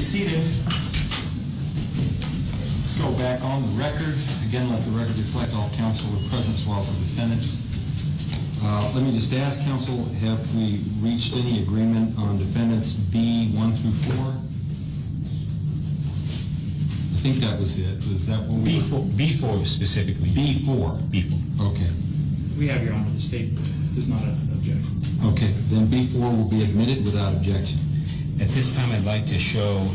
be seated. Let's go back on the record. Again, let the record reflect all counsel are present as well as the defendants. Let me just ask, counsel, have we reached any agreement on defendants B1 through 4? I think that was it. Was that what we... B4 specifically. B4. Okay. We have, Your Honor. The state does not object. Okay. Then B4 will be admitted without objection. At this time, I'd like to show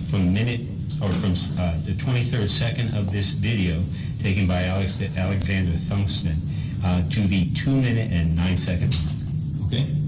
from the 23rd second of this video taken by Alexander Thungston to the 2 minute and 9 second mark. Okay.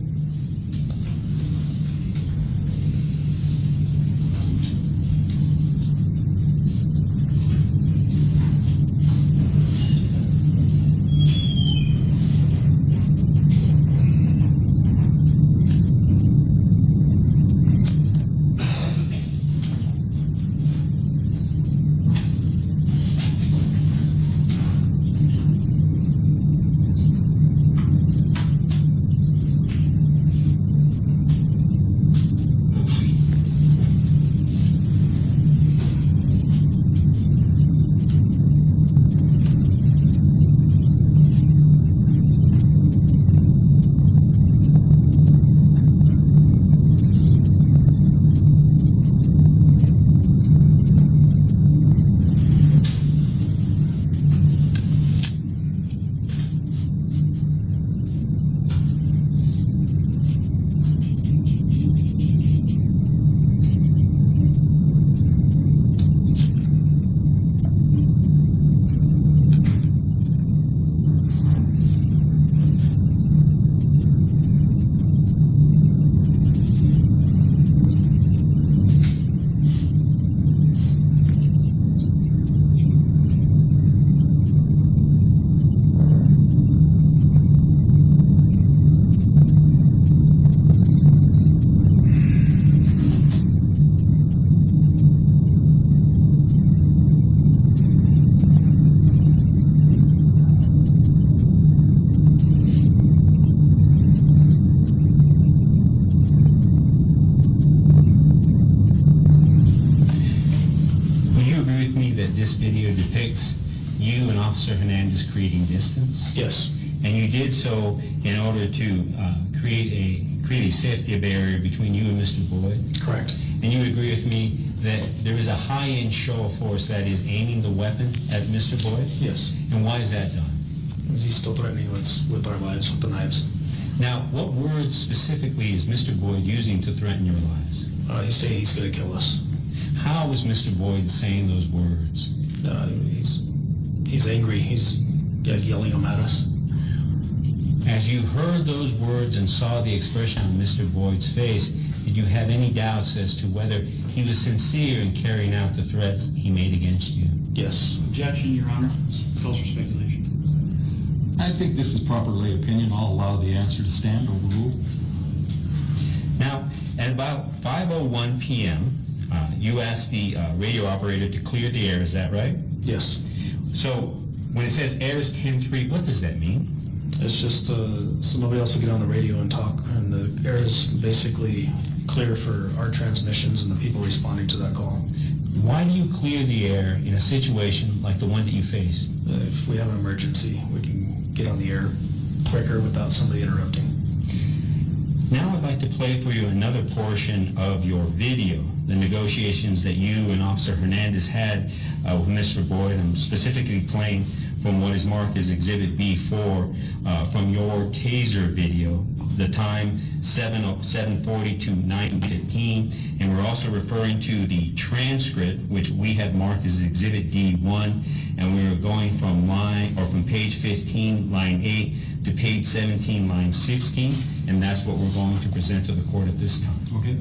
This video depicts you and Officer Hernandez creating distance. Yes. And you did so in order to create a safety barrier between you and Mr. Boyd. Correct. And you agree with me that there is a high-end show of force that is aiming the weapon at Mr. Boyd? Yes. And why is that done? Because he's still threatening us with our lives, with the knives. Now, what words specifically is Mr. Boyd using to threaten your lives? He's saying he's going to kill us. How is Mr. Boyd saying those words? He's angry. He's yelling them at us. As you heard those words and saw the expression on Mr. Boyd's face, did you have any doubts as to whether he was sincere in carrying out the threats he made against you? Yes. Objection, Your Honor. Calls for speculation. I think this is proper lay opinion. I'll allow the answer to stand overruled. Now, at about 5:01 p.m., you asked the radio operator to clear the air, is that right? Yes. So, when it says air is 10-3, what does that mean? It's just so nobody else will get on the radio and talk, and the air is basically clear for our transmissions and the people responding to that call. Why do you clear the air in a situation like the one that you faced? If we have an emergency, we can get on the air quicker without somebody interrupting. Now I'd like to play for you another portion of your video, the negotiations that you and Officer Hernandez had with Mr. Boyd. I'm specifically playing from what is marked as Exhibit B4 from your taser video, the time 7:40 to 9:15, and we're also referring to the transcript, which we have marked as Exhibit D1, and we are going from page 15, line 8, to page 17, line 16, and that's what we're going to present to the court at this time. Okay.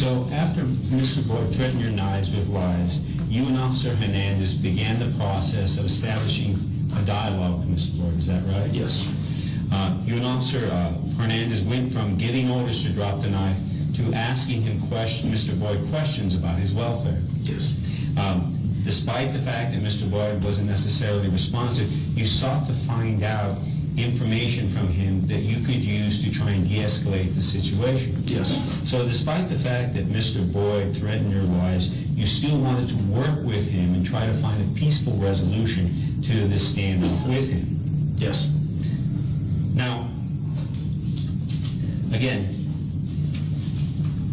So after Mr. Boyd threatened your knives with lives, you and Officer Hernandez began the process of establishing a dialogue with Mr. Boyd. Is that right? Yes. You and Officer Hernandez went from giving orders to drop the knife to asking him Mr. Boyd questions about his welfare. Yes. Despite the fact that Mr. Boyd wasn't necessarily responsive, you sought to find out information from him that you could use to try and de-escalate the situation. Yes. So despite the fact that Mr. Boyd threatened your lives, you still wanted to work with him and try to find a peaceful resolution to this standoff with him. Yes. Now, again,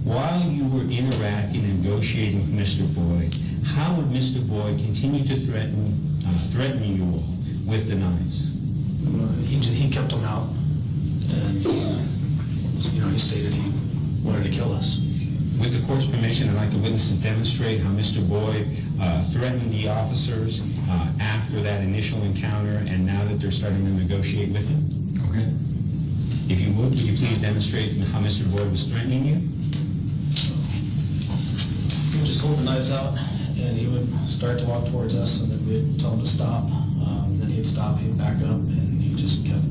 while you were interacting and negotiating with Mr. Boyd, how would Mr. Boyd continue to threaten you all with the knives? He kept them out, and he stated he wanted to kill us. With the court's permission, I'd like the witness to demonstrate how Mr. Boyd threatened the officers after that initial encounter and now that they're starting to negotiate with him. Okay. If you would you please demonstrate how Mr. Boyd was threatening you? He would just hold the knives out, and he would start to walk towards us, and then we'd tell him to stop. Then he'd stop, he'd back up, and he just kept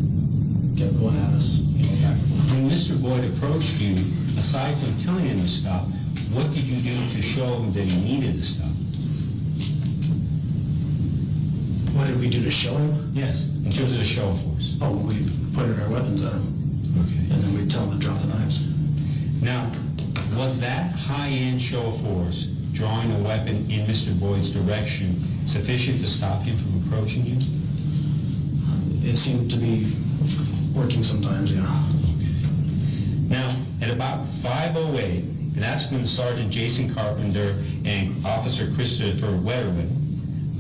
going at us, back. When Mr. Boyd approached you, aside from telling him to stop, what did you do to show him that he needed to stop? What did we do to show him? Yes, in terms of the show of force. Oh, we pointed our weapons at him, Okay. and then we'd tell him to drop the knives. Now, was that high-end show of force, drawing a weapon in Mr. Boyd's direction, sufficient to stop him from approaching you? It seemed to be working sometimes, yeah. Now, at about 5:08, and that's when Sergeant Jason Carpenter and Officer Christopher Wetterman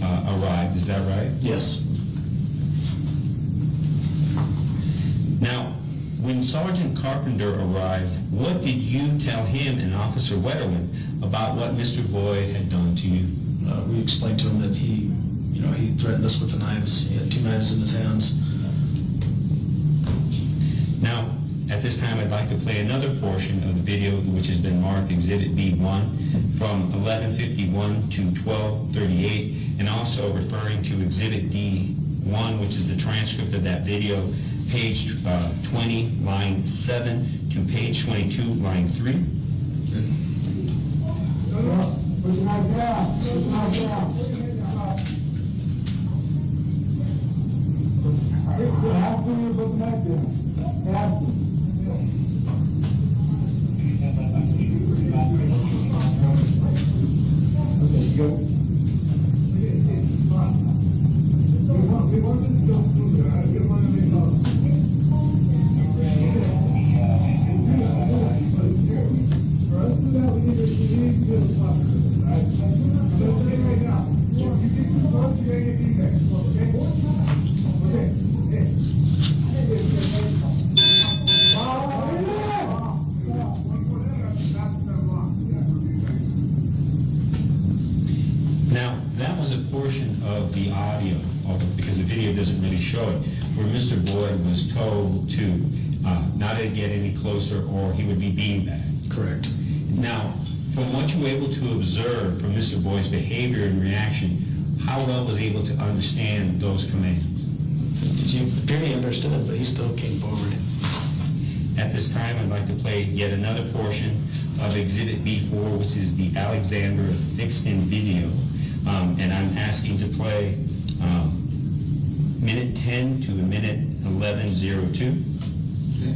arrived, is that right? Yes. Now, when Sergeant Carpenter arrived, what did you tell him and Officer Wetterman about what Mr. Boyd had done to you? We explained to him that he threatened us with the knives. He had 2 knives in his hands. Now, at this time, I'd like to play another portion of the video which has been marked Exhibit B1 from 11:51 to 12:38, and also referring to Exhibit D1, which is the transcript of that video, page 20, line 7 to page 22, line 3. Now, that was a portion of the audio, because the video doesn't really show it, where Mr. Boyd was told to not to get any closer or he would be beanbagged. Correct. Now, from what you were able to observe from Mr. Boyd's behavior and reaction, how well was he able to understand those commands? He barely understood, but he still came forward. At this time, I'd like to play yet another portion of Exhibit B4, which is the Alexander fixed-in video. And I'm asking to play minute 10 to a minute 11:02. Okay.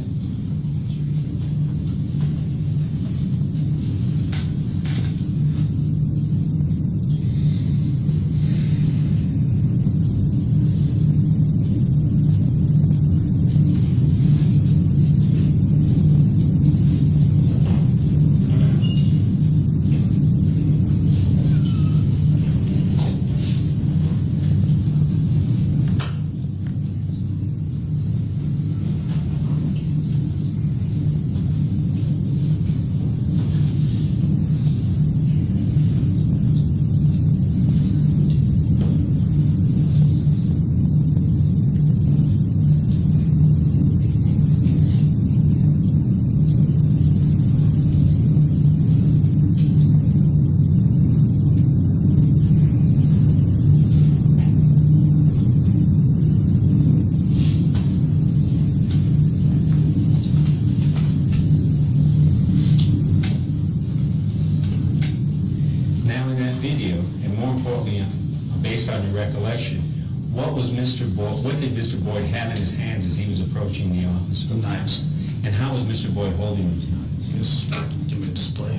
what did Mr. Boyd have in his hands as he was approaching the officer? The knives. And how was Mr. Boyd holding those knives? Just give me a display.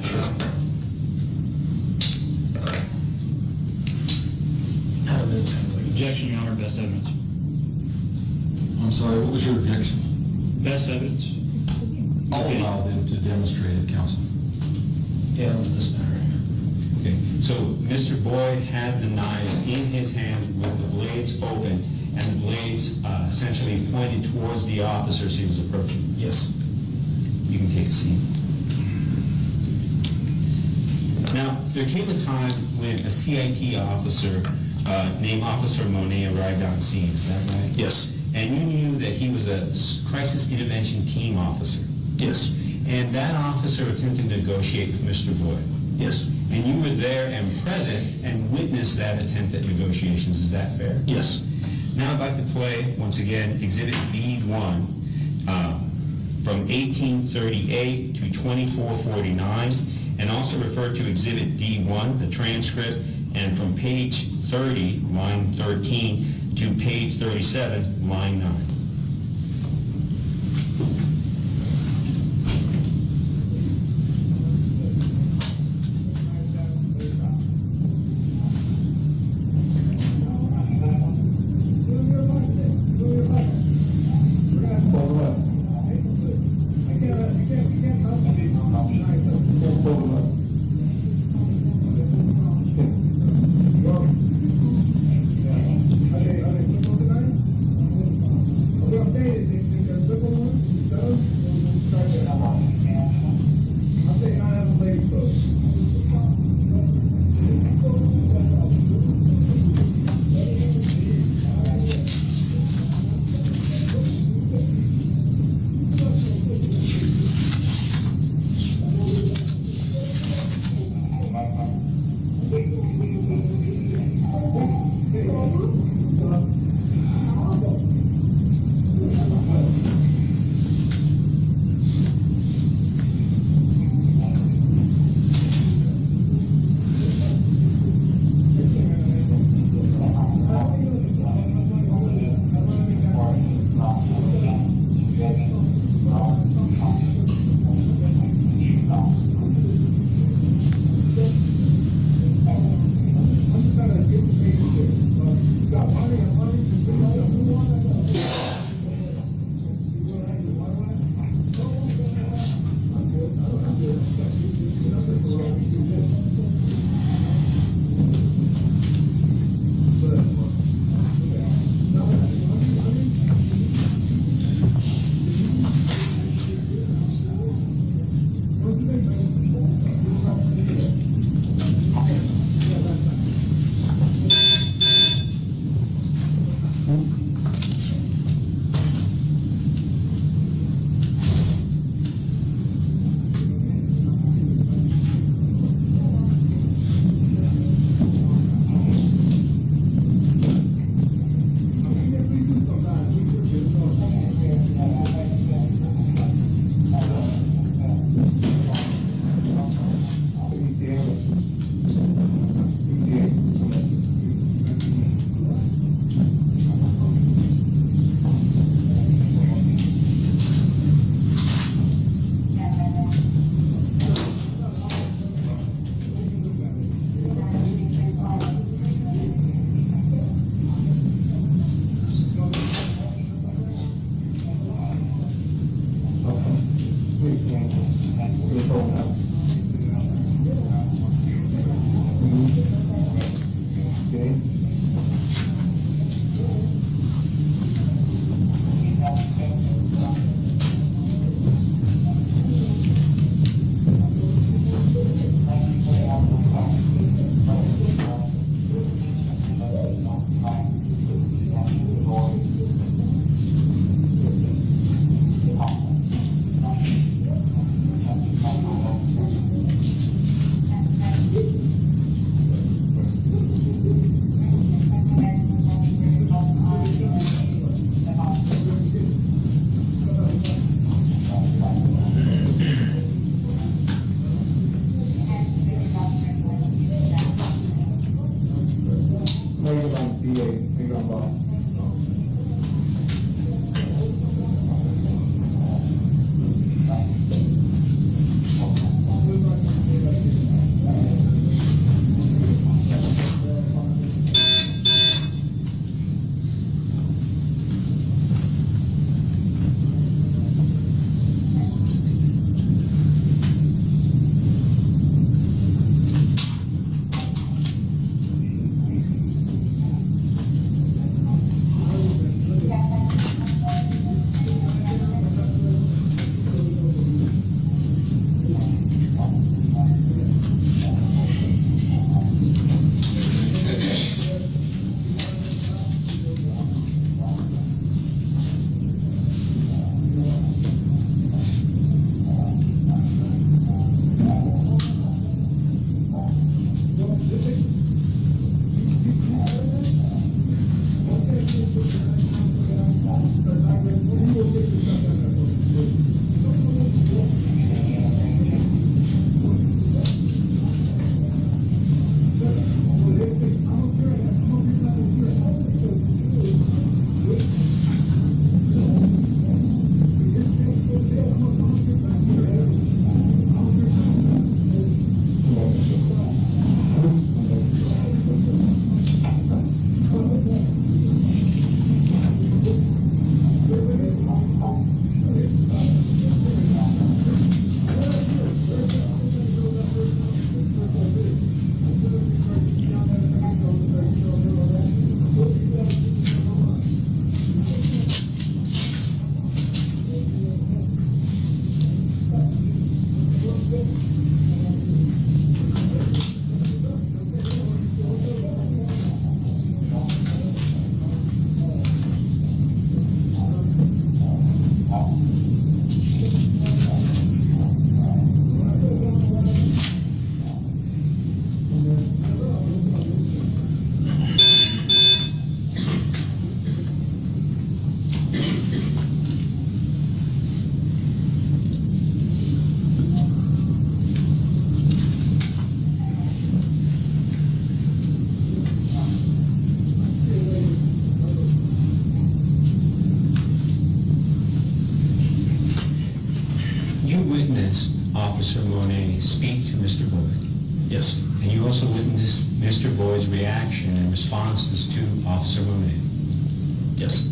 Had him in his hands like this. Objection, Your Honor, best evidence. I'm sorry, what was your objection? Best evidence. I'll allow them to demonstrate it, counsel. Yeah, in this matter. Okay, so Mr. Boyd had the knives in his hands with the blades open, and the blades essentially pointed towards the officers he was approaching. Yes. You can take a seat. Now, there came a time when a CIT officer named Officer Monet arrived on scene, is that right? Yes. And you knew that he was a crisis intervention team officer. Yes. And that officer attempted to negotiate with Mr. Boyd. Yes. And you were there and present and witnessed that attempt at negotiations, is that fair? Yes. Now I'd like to play, once again, Exhibit B1 from 1838 to 2449, and also refer to Exhibit D1, the transcript, and from page 30, line 13, to page 37, line 9. Officer Monet speak to Mr. Boyd. Yes. And you also witnessed Mr. Boyd's reaction and responses to Officer Monet. Yes.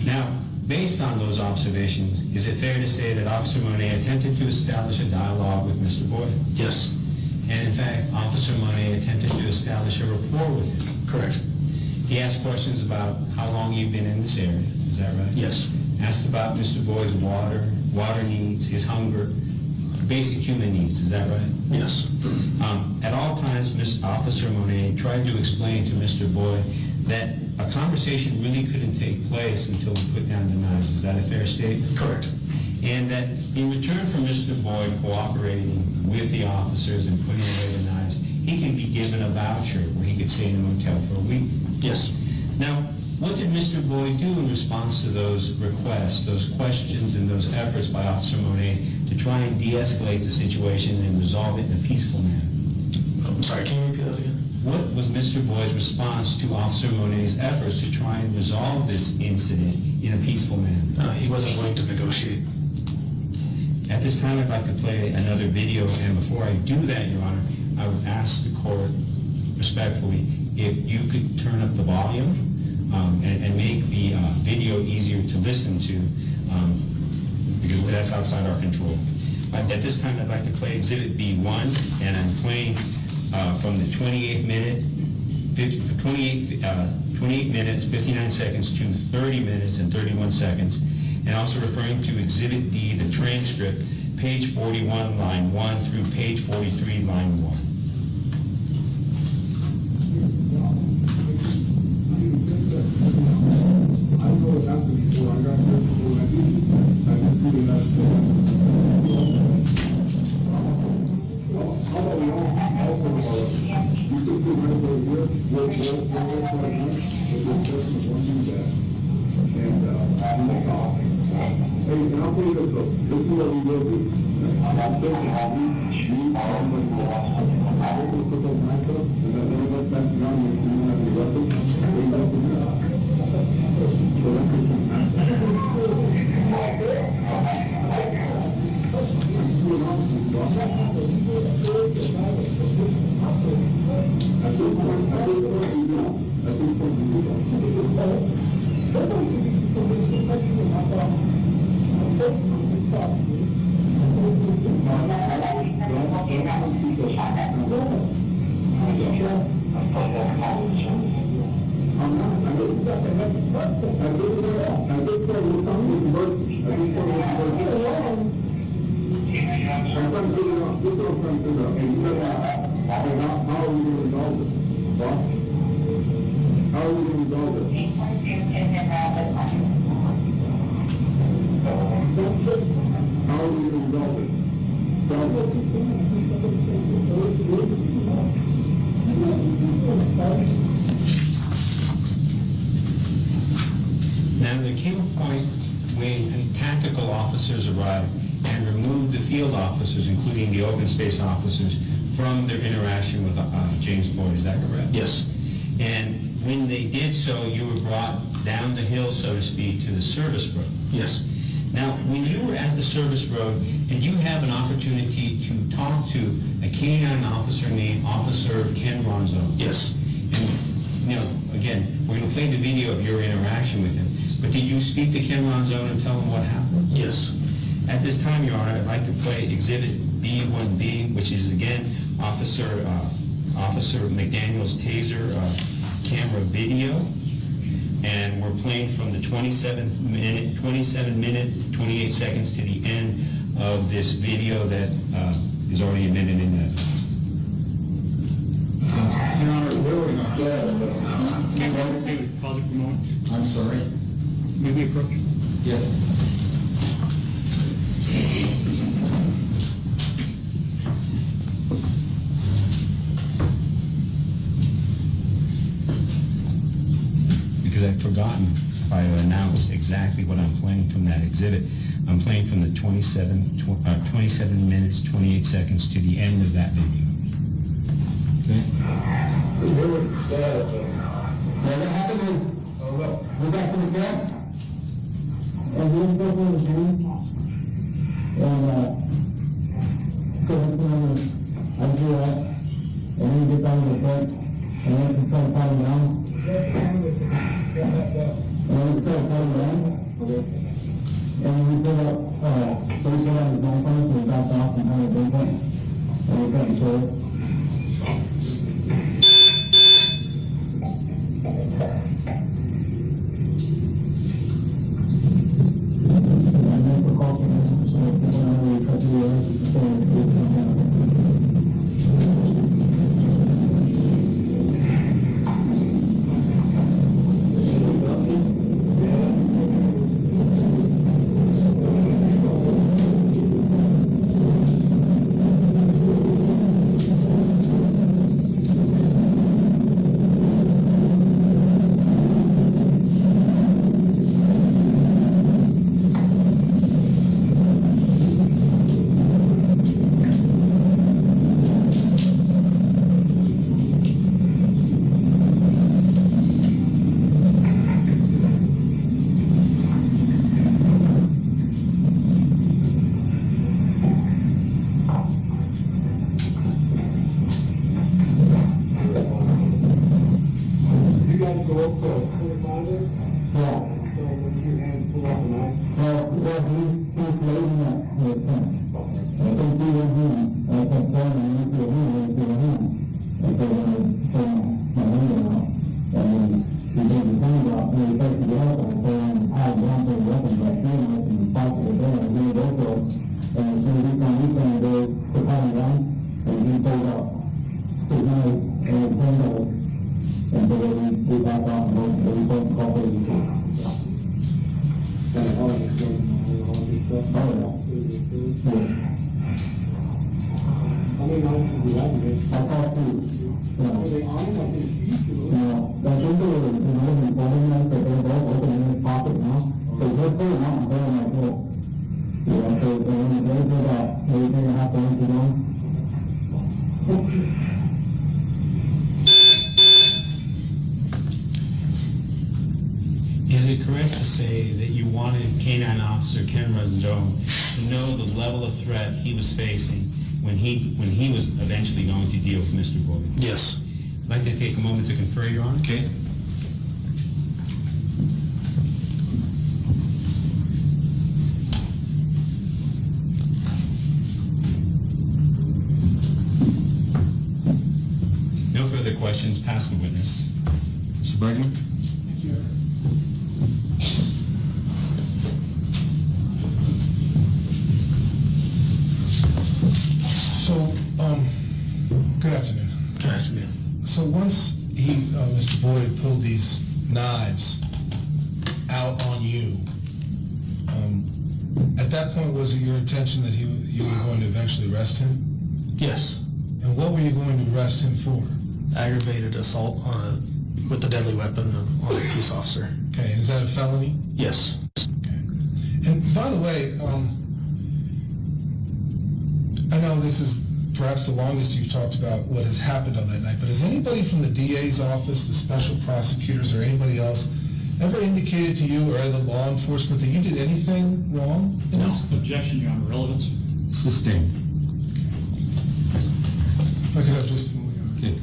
Now, based on those observations, is it fair to say that Officer Monet attempted to establish a dialogue with Mr. Boyd? Yes. And in fact, Officer Monet attempted to establish a rapport with him. Correct. He asked questions about how long you've been in this area. Is that right? Yes. Asked about Mr. Boyd's water needs, his hunger, basic human needs. Is that right? Yes. At all times, Officer Monet tried to explain to Mr. Boyd that a conversation really couldn't take place until we put down the knives. Is that a fair statement? Correct. And that in return for Mr. Boyd cooperating with the officers and putting away the knives, he can be given a voucher where he could stay in a motel for a week. Yes. Now, what did Mr. Boyd do in response to those requests, those questions, and those efforts by Officer Monet to try and de-escalate the situation and resolve it in a peaceful manner? I'm sorry, can you repeat that again? What was Mr. Boyd's response to Officer Monet's efforts to try and resolve this incident in a peaceful manner? He wasn't willing to negotiate. At this time, I'd like to play another video, and before I do that, Your Honor, I would ask the court respectfully if you could turn up the volume and make the video easier to listen to, because that's outside our control. At this time, I'd like to play Exhibit B1, and I'm playing from the 28 minutes, 59 seconds to 30 minutes and 31 seconds, and also referring to Exhibit D, the transcript, page 41, line 1 through page 43, line 1. I know what happened before. I got hurt before I did. I just did it last time. How about we all for you could put right over here, work right here, but this person won't do that. And make off. Hey, and I'll tell you this though, this is what we will do. I'm thinking how we I'm going to put those mics up, and then everybody back around you, and you have the weapons, and they go from there. So that could be Now, there came a point when tactical officers arrived and removed the field officers, including the open space officers, from their interaction with James Boyd. Is that correct? Yes. And when they did so, you were brought down the hill, so to speak, to the service road. Yes. Now, when you were at the service road, did you have an opportunity to talk to a K-9 officer named Officer Ken Ronzo? Yes. And, you know, again, we're going to play the video of your interaction with him, but did you speak to Ken Ronzo and tell him what happened? Yes. At this time, Your Honor, I'd like to play Exhibit B1B, which is, again, Officer McDaniel's taser camera video. And we're playing from the 27 minutes, 28 seconds to the end of this video that is already admitted in evidence. Your Honor, we're instead. Pause it for a moment. I'm sorry. May we approach? Yes. Because I've forgotten if I announced exactly what I'm playing from that exhibit. I'm playing from the 27 minutes, 28 seconds to the end of that video. Okay. We're instead. Now, what happened is, we got to the camp, and we didn't go to the gym, and, because How many officers do you have? I thought two. Are they armed? I think each of them. No, that's what they were, informing us that they're both opening his pocket now. So they're pulling out and pulling like this. Yeah, so when they do that, everything that happens to them. Is it correct to say that you wanted K-9 Officer Ken Rosendome to know the level of threat he was facing when he was eventually going to deal with Mr. Boyd? Yes. I'd like to take a moment to confer, Your Honor. Okay. No further questions. Pass the witness. Mr. Bergman? So, good afternoon. Good afternoon. So once Mr. Boyd pulled these knives out on you, at that point, was it your intention that you were going to eventually arrest him? Yes. And what were you going to arrest him for? Aggravated assault with a deadly weapon on a peace officer. Okay, and is that a felony? Yes. Okay. And by the way, I know this is perhaps the longest you've talked about what has happened on that night, but has anybody from the DA's office, the special prosecutors, or anybody else ever indicated to you or other law enforcement that you did anything wrong in this? Objection, Your Honor. Relevance? Sustained. If I could have just a moment. Okay.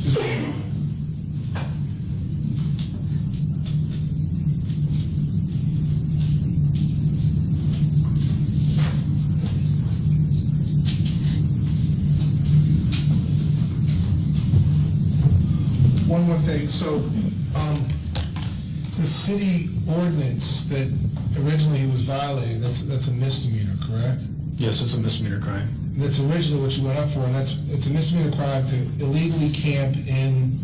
Just a moment. One more thing. So, the city ordinance that originally he was violating, that's a misdemeanor, correct? Yes, it's a misdemeanor crime. That's originally what you went up for, and it's a misdemeanor crime to illegally camp in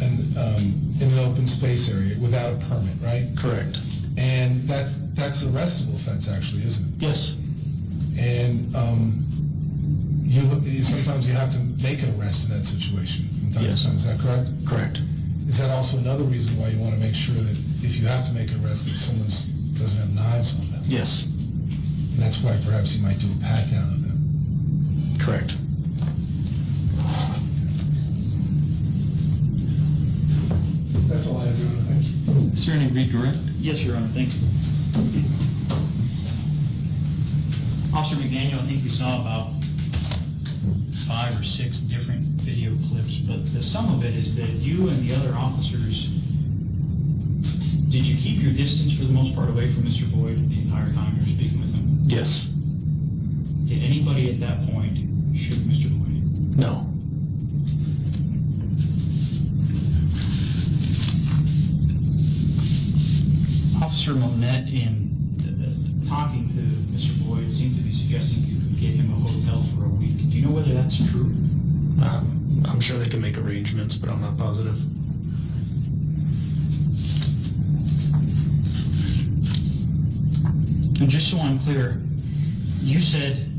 an open space area without a permit, right? Correct. And that's an arrestable offense, actually, isn't it? Yes. And sometimes you have to make an arrest in that situation from time Yes. to time. Is that correct? Correct. Is that also another reason why you want to make sure that if you have to make an arrest, that someone doesn't have knives on them? Yes. And that's why perhaps you might do a pat down of them. Correct. That's all I have, Your Honor. Thank you. Is there any redirect? Yes, Your Honor. Thank you. Officer McDaniel, I think we saw about 5 or 6 different video clips, but the sum of it is that you and the other officers, did you keep your distance for the most part away from Mr. Boyd the entire time you were speaking with him? Yes. Did anybody at that point shoot Mr. Boyd? No. Officer Monette, in talking to Mr. Boyd, seemed to be suggesting you could get him a hotel for a week. Do you know whether that's true? I'm sure they can make arrangements, but I'm not positive. And just so I'm clear, you said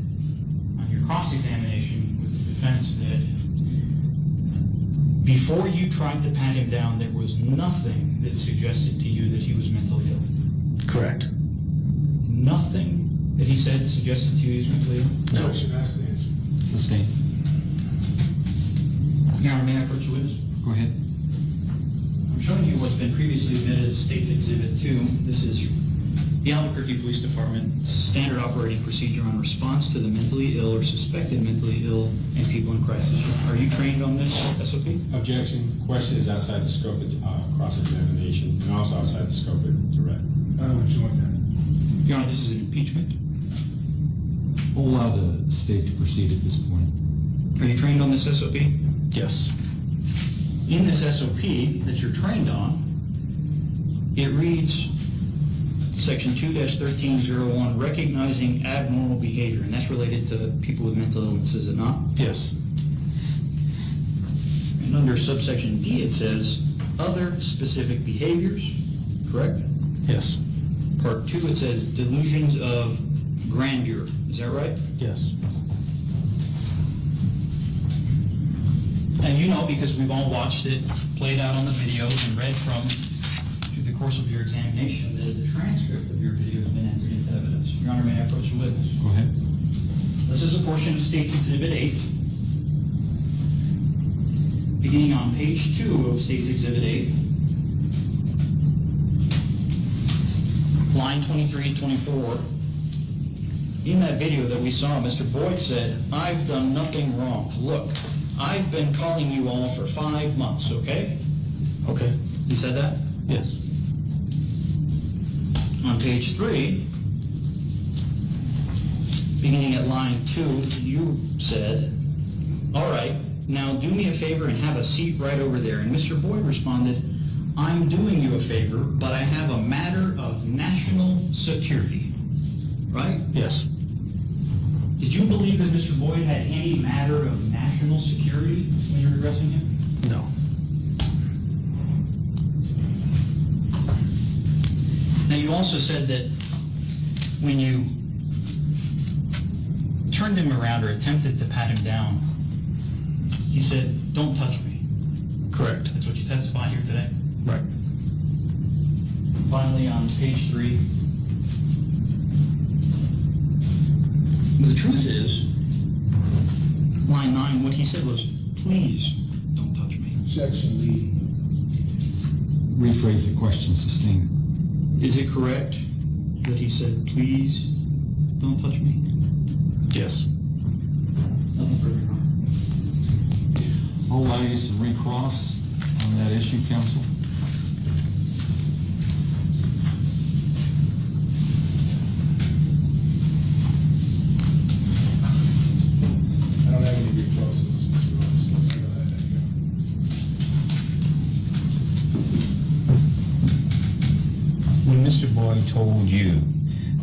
on your cross-examination with the defense that before you tried to pat him down, there was nothing that suggested to you that he was mentally ill. Correct. Nothing that he said suggested to you he was mentally ill? No. Question asked and answered. Sustained. Your Honor, may I approach a witness? Go ahead. I'm showing you what's been previously admitted as State's Exhibit 2. This is the Albuquerque Police Department standard operating procedure on response to the mentally ill or suspected mentally ill and people in crisis. Are you trained on this SOP? Objection. Question is outside the scope of cross-examination and also outside the scope of direct. I would join that. Your Honor, this is an impeachment. We'll allow the state to proceed at this point. Are you trained on this SOP? Yes. In this SOP that you're trained on, it reads Section 2-1301, recognizing abnormal behavior, and that's related to people with mental illness, is it not? Yes. And And under subsection D, it says, other specific behaviors, correct? Yes. Part 2, it says delusions of grandeur. Is that right? Yes. And you know, because we've all watched it played out on the videos and read from through the course of your examination, that the transcript of your video has been entered into evidence. Your Honor, may I approach the witness? Go ahead. This is a portion of State's Exhibit 8. Beginning on page 2 of State's Exhibit 8, line 23 and 24. In that video that we saw, Mr. Boyd said, "I've done nothing wrong. Look, I've been calling you all for 5 months, okay?" Okay. He said that? Yes. On page 3, beginning at line 2, you said, "All right, now do me a favor and have a seat right over there." And Mr. Boyd responded, "I'm doing you a favor, but I have a matter of national security." Right? Yes. Did you believe that Mr. Boyd had any matter of national security when you were addressing him? No. Now, you also said that when you turned him around or attempted to pat him down, he said, "Don't touch me." Correct. That's what you testified here today? Right. Finally, on page 3, the truth is, line 9, what he said was, "Please don't touch me." Objection, leading. Rephrase the question, sustain. Is it correct that he said, "Please don't touch me"? Yes. Nothing further, Your Honor. I'll allow you to recross on that issue, counsel. I don't have any recrosses, Mr. Rogers, because I know that anyhow. When Mr. Boyd told you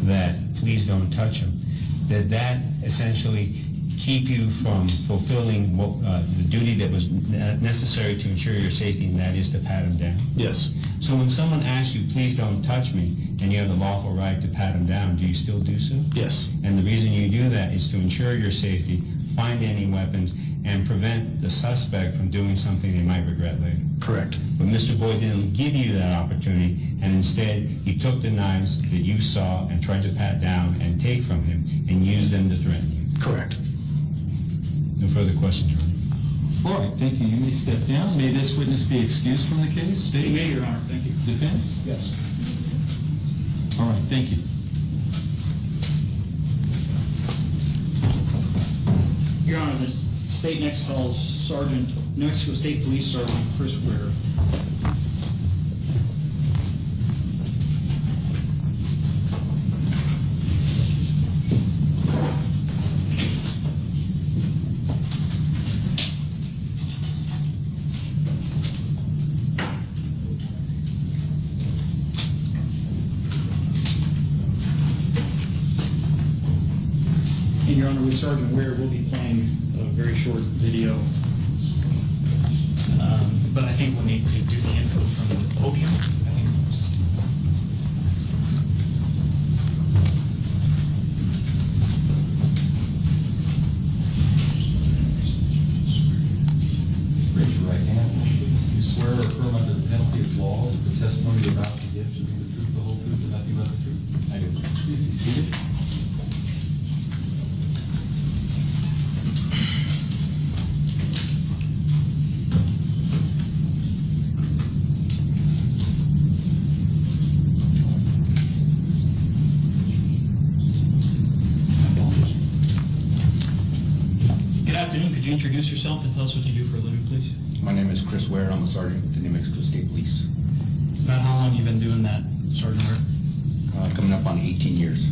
that please don't touch him, did that essentially keep you from fulfilling the duty that was necessary to ensure your safety, and that is to pat him down? Yes. So when someone asks you, "Please don't touch me," and you have the lawful right to pat him down, do you still do so? Yes. And the reason you do that is to ensure your safety, find any weapons, and prevent the suspect from doing something they might regret later. Correct. But Mr. Boyd didn't give you that opportunity, and instead he took the knives that you saw and tried to pat down and take from him and used them to threaten you. Correct. No further questions, Your Honor. All right, thank you. You may step down. May this witness be excused from the case? State. You may, Your Honor. Thank you. Defense? Yes. All right, thank you. Your Honor, the state next calls Sergeant, New Mexico State Police Sergeant Chris Ware. And Your Honor, with Sergeant Ware, we'll be playing a very short video. But I think we'll need to do the input from the podium. I think we'll just... Raise your right hand. You swear or affirm under the penalty of law that the testimony you're about to give should be the truth, the whole truth, and nothing but the truth? I do. Please be seated. Good afternoon. Could you introduce yourself and tell us what you do for a living, please? My name is Chris Ware. I'm a sergeant with the New Mexico State Police. About how long have you been doing that, Sergeant Ware? Coming up on 18 years.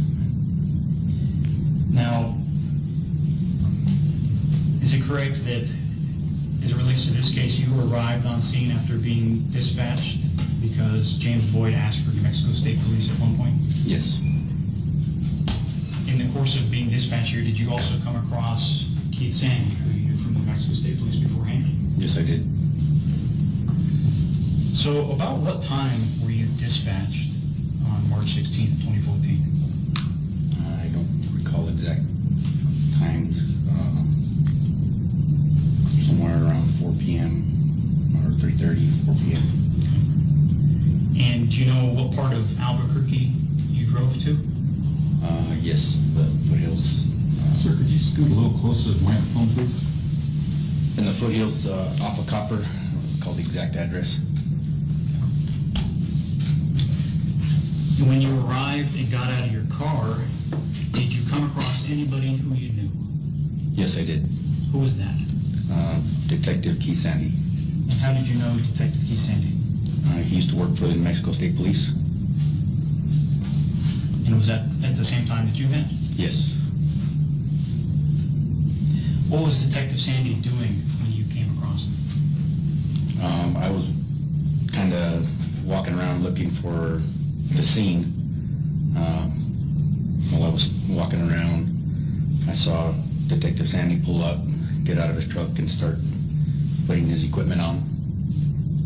Now, is it correct that, as it relates to this case, you arrived on scene after being dispatched because James Boyd asked for New Mexico State Police at one point? Yes. In the course of being dispatched here, did you also come across Keith Sandy, who you knew from New Mexico State Police beforehand? Yes, I did. So about what time were you dispatched on March 16th, 2014? I don't recall exact times. Somewhere around 4 p.m. or 3:30, 4 p.m. And do you know what part of Albuquerque you drove to? Yes, the foothills. Sir, could you scoot a little closer to the microphone, please? In the foothills off of Copper, call the exact address. And when you arrived and got out of your car, did you come across anybody who you knew? Yes, I did. Who was that? Detective Keith Sandy. And how did you know Detective Keith Sandy? He used to work for the New Mexico State Police. And was that at the same time that you had? Yes. What was Detective Sandy doing when you came across him? I was kind of walking around looking for the scene. While I was walking around, I saw Detective Sandy pull up, get out of his truck, and start putting his equipment on.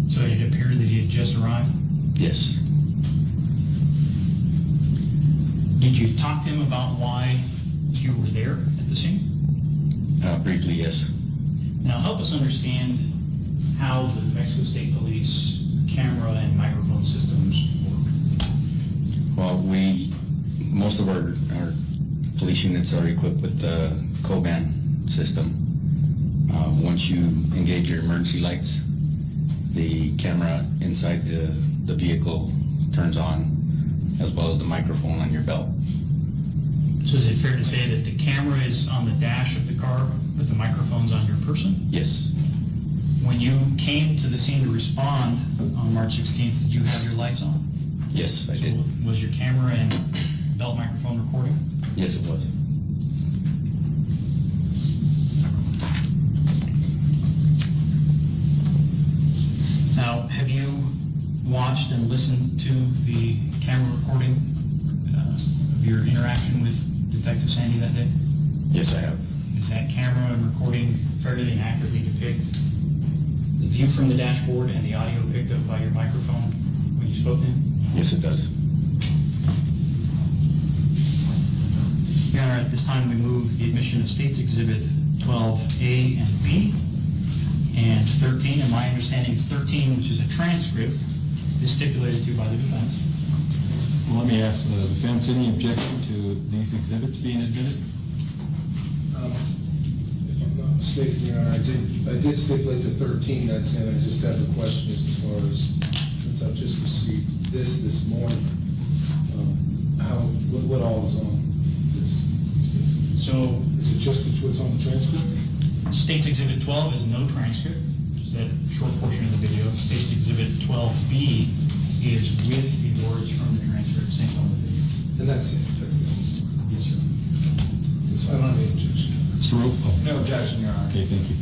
So it appeared that he had just arrived? Yes. Did you talk to him about why you were there at the scene? Briefly, yes. Now help us understand how the New Mexico State Police camera and microphone systems work. Well, most of our police units are equipped with the Coban system. Once you engage your emergency lights, the camera inside the vehicle turns on, as well as the microphone on your belt. So is it fair to say that the camera is on the dash of the car, but the microphone's on your person? Yes. When you came to the scene to respond on March 16th, did you have your lights on? Yes, I So did. was your camera and belt microphone recording? Yes, it was. Now, have you watched and listened to the camera recording of your interaction with Detective Sandy that day? Yes, I have. Is that camera and recording fairly and accurately depict the view from the dashboard and the audio picked up by your microphone when you spoke to him? Yes, it does. Your Honor, at this time we move the admission of States Exhibit 12A and B, and 13, and my understanding is 13, which is a transcript, is stipulated to by the defense. Well, let me ask the defense, any objection to these exhibits being admitted? If I'm not mistaken, Your Honor, I did stipulate to 13, that's in. I just have a question as far as, since I've just received this morning, what all is on this? So, Is it just what's on the transcript? States Exhibit 12 is no transcript, just that short portion of the video. States Exhibit 12B is with the words from the transcript synced on the video. And that's it, that's it. Yes, sir. I don't have any objection. Mr. Rowe? No objection, Your Honor. Okay, thank you.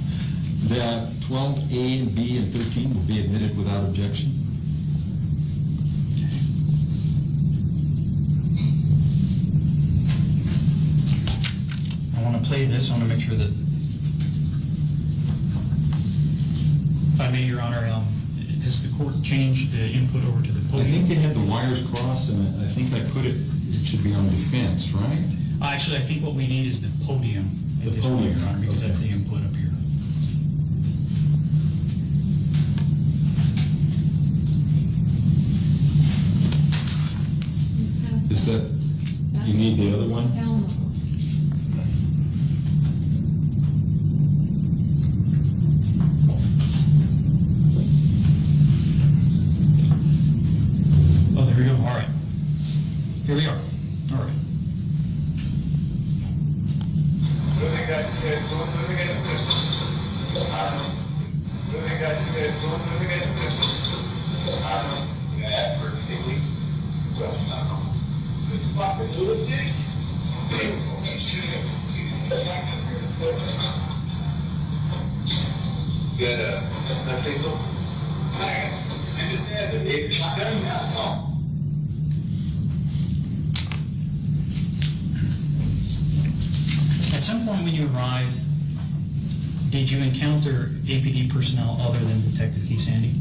The 12A and B and 13 will be admitted without objection. I want to play this. I want to make sure that, if I may, Your Honor, has the court changed the input over to the I podium? think they had the wires crossed, and I think I put it should be on defense, right? Actually, I think what we need is the podium The at this point, podium, Your Honor, because okay. that's the input up here. Is that, you need the other one? Oh, there we go. All right. Here we are. All right. At some point when you arrived, did you encounter APD personnel other than Detective Keith Sandy?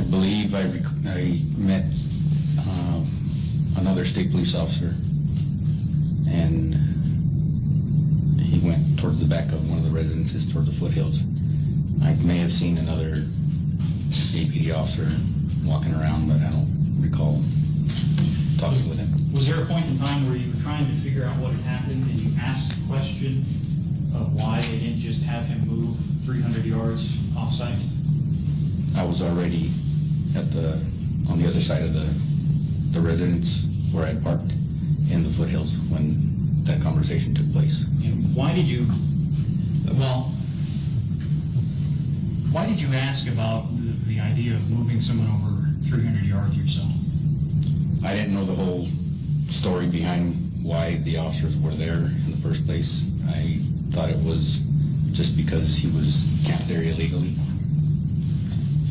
I believe I met another state police officer, and he went towards the back of one of the residences toward the foothills. I may have seen another APD officer walking around, but I don't recall talking with him. Was there a point in time where you were trying to figure out what had happened and you asked the question of why they didn't just have him move 300 yards off-site? I was already on the other side of the residence where I'd parked in the foothills when that conversation took place. And why did you ask about the idea of moving someone over 300 yards or so? I didn't know the whole story behind why the officers were there in the first place. I thought it was just because he was camped there illegally.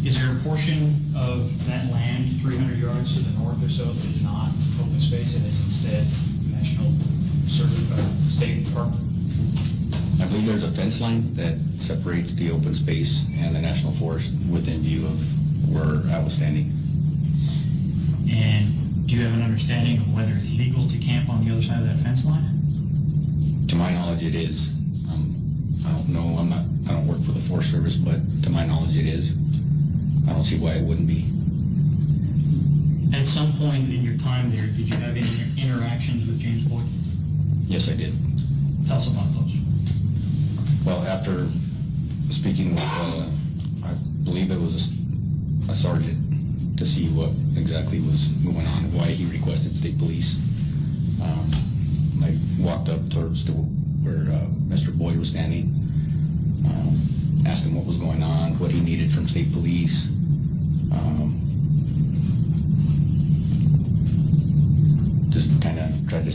Is there a portion of that land 300 yards to the north or so that is not open space and is instead national state park? I believe there's a fence line that separates the open space and the national forest within view of where I was standing. And do you have an understanding of whether it's legal to camp on the other side of that fence line? To my knowledge, it is. I don't know. I don't work for the Forest Service, but to my knowledge, it is. I don't see why it wouldn't be. At some point in your time there, did you have any interactions with James Boyd? Yes, I did. Tell us about those. Well, after speaking with, I believe it was a sergeant to see what exactly was going on, why he requested state police. I walked up towards where Mr. Boyd was standing, asked him what was going on, what he needed from state police. Just kind of tried to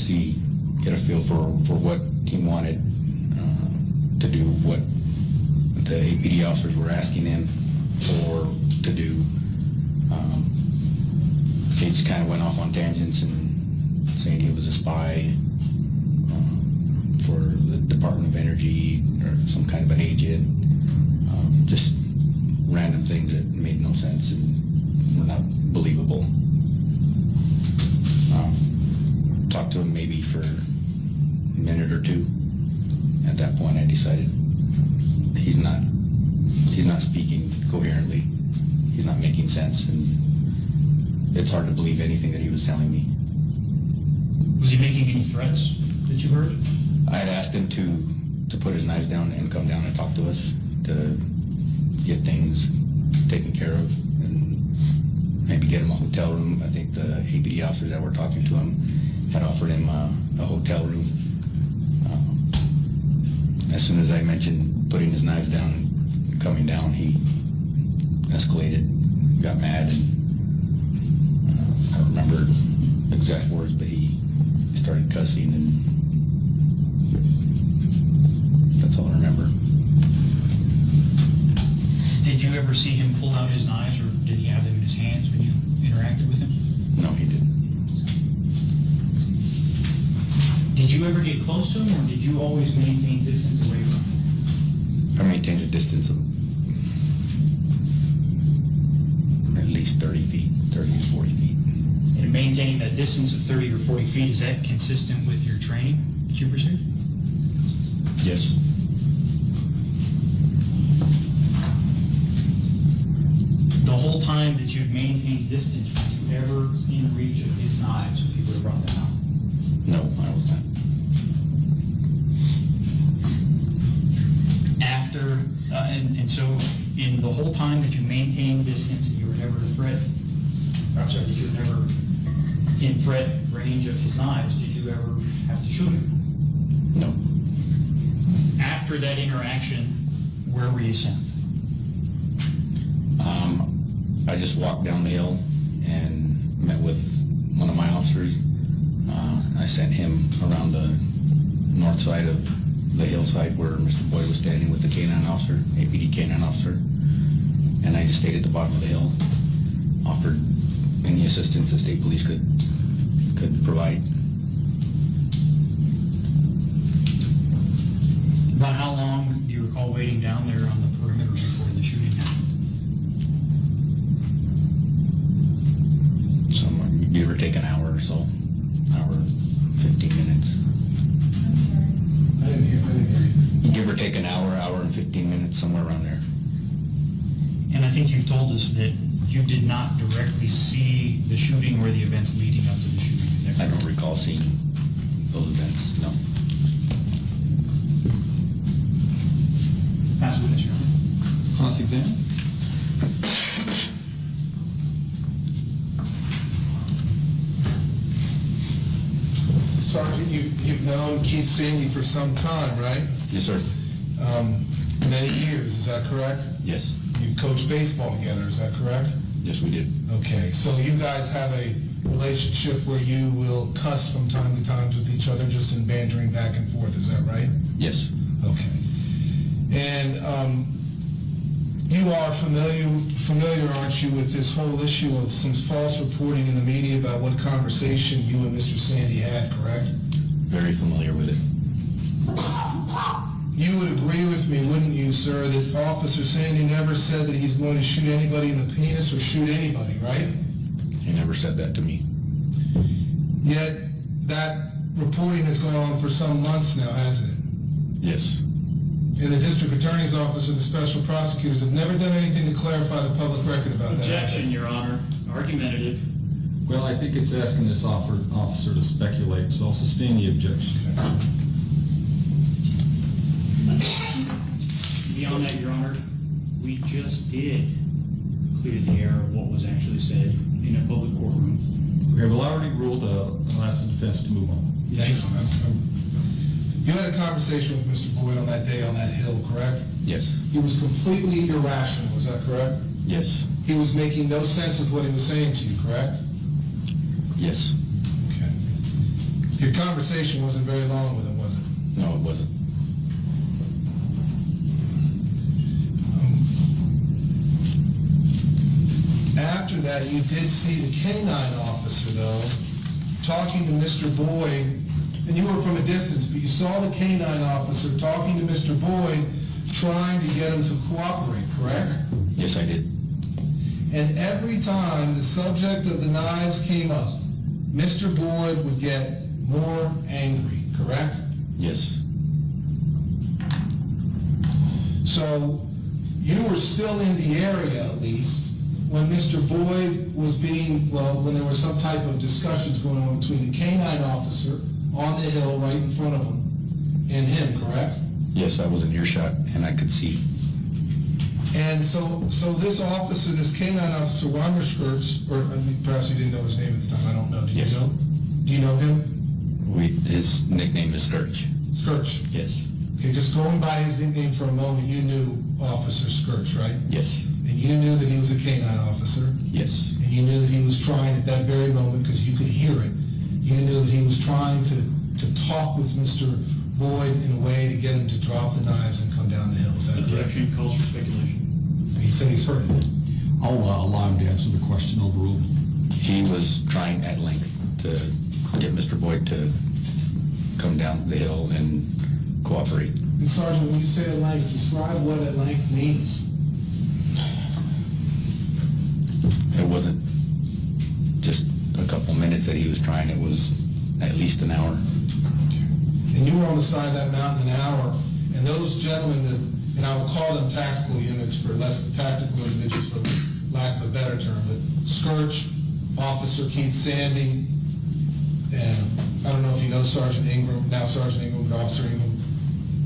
get a feel for what he wanted to do, what the APD officers were asking him to do. He just kind of went off on tangents and saying he was a spy for the Department of Energy or some kind of an agent. Just random things that made no sense and were not believable. Talked to him maybe for a minute or two. At that point, I decided he's not speaking coherently. He's not making sense, and it's hard to believe anything that he was telling me. Was he making any threats that you heard? I had asked him to put his knives down and come down and talk to us to get things taken care of and maybe get him a hotel room. I think the APD officers that were talking to him had offered him a hotel room. As soon as I mentioned putting his knives down and coming down, he escalated, got mad, and I don't remember exact words, but he started cussing, and that's all I remember. Did you ever see him pull out his knives, or did he have them in his hands when you interacted with him? No, he didn't. Did you ever get close to him, or did you always maintain distance away from him? I maintained a distance of at least 30 feet, 30 to 40 feet. And maintaining that distance of 30 or 40 feet, is that consistent with your training that you received? Yes. The whole time that you've maintained distance, were you ever in reach of his knives if he would have brought them out? No, I was not. After, and so in the whole time that you maintained distance and you were never a threat, I'm sorry, that you were never in threat range of his knives, did you ever have to shoot him? No. After that interaction, where were you sent? I just walked down the hill and met with one of my officers. I sent him around the north side of the hillside where Mr. Boyd was standing with the K-9 officer, APD K-9 officer, and I just stayed at the bottom of the hill, offered any assistance the state police could provide. About how long do you recall waiting down there on the perimeter before the shooting happened? or so, hour, 15 minutes. I'm sorry. I didn't hear you. Give or take an hour, hour and 15 minutes, somewhere around there. And I think you've told us that you did not directly see the shooting or the events leading up to the shooting. Is that I correct? don't recall seeing those events, no. Pass witness, Your Honor. Cross-examine? Sergeant, you've known Keith Sandy for some time, right? Yes, sir. Many years, is that correct? Yes. You coached baseball together, is that correct? Yes, we did. Okay, so you guys have a relationship where you will cuss from time to time with each other, just in bantering back and forth, is that right? Yes. Okay. And you are familiar, aren't you, with this whole issue of some false reporting in the media about what conversation you and Mr. Sandy had, correct? Very familiar with it. You would agree with me, wouldn't you, sir, that Officer Sandy never said that he's going to shoot anybody in the penis or shoot anybody, right? He never said that to me. Yet that reporting has gone on for some months now, hasn't it? Yes. And the district attorney's office or the special prosecutors have never done anything to clarify the public record about that. Objection, Your Honor. Argumentative. Well, I think it's asking this officer to speculate, so I'll sustain the objection. Beyond that, Your Honor, we just did clear the air of what was actually said in a public courtroom. We have already ruled, I'll ask the defense to move on. Thank you. You had a conversation with Mr. Boyd on that day on that hill, correct? Yes. He was completely irrational, is that correct? Yes. He was making no sense with what he was saying to you, correct? Yes. Okay. Your conversation wasn't very long with him, was it? No, it wasn't. After that, you did see the canine officer, though, talking to Mr. Boyd, and you were from a distance, but you saw the canine officer talking to Mr. Boyd, trying to get him to cooperate, correct? Yes, I did. And every time the subject of the knives came up, Mr. Boyd would get more angry, correct? Yes. So you were still in the area, at least, when Mr. Boyd was being, well, when there was some type of discussions going on between the canine officer on the hill right in front of him and him, correct? Yes, I was in earshot and I could see. And so this officer, this canine officer, Weimer Skirts, or perhaps you didn't know his name at the time, I don't know. Do you Yes. know? Do you know him? His nickname is Scourge. Skirch. Yes. Okay, just going by his nickname for a moment, you knew Officer Skirch, right? Yes. And you knew that he was a canine officer, Yes. and you knew that he was trying at that very moment, because you could hear it, you knew that he was trying to talk with Mr. Boyd in a way to get him to drop the knives and come down the hill. Is that correct? Objection calls for speculation. He said he's heard it. I'll allow him to answer the question overruled. He was trying at length to get Mr. Boyd to come down the hill and cooperate. And Sergeant, when you say at length, describe what at length means. It wasn't just a couple minutes that he was trying, it was at least an hour. And you were on the side of that mountain an hour, and those gentlemen that, and I will call them tactical units for less tactical individuals for lack of a better term, but Skirch, Officer Keith Sandy, and I don't know if you know Sergeant Ingram, now Sergeant Ingram, but Officer Ingram,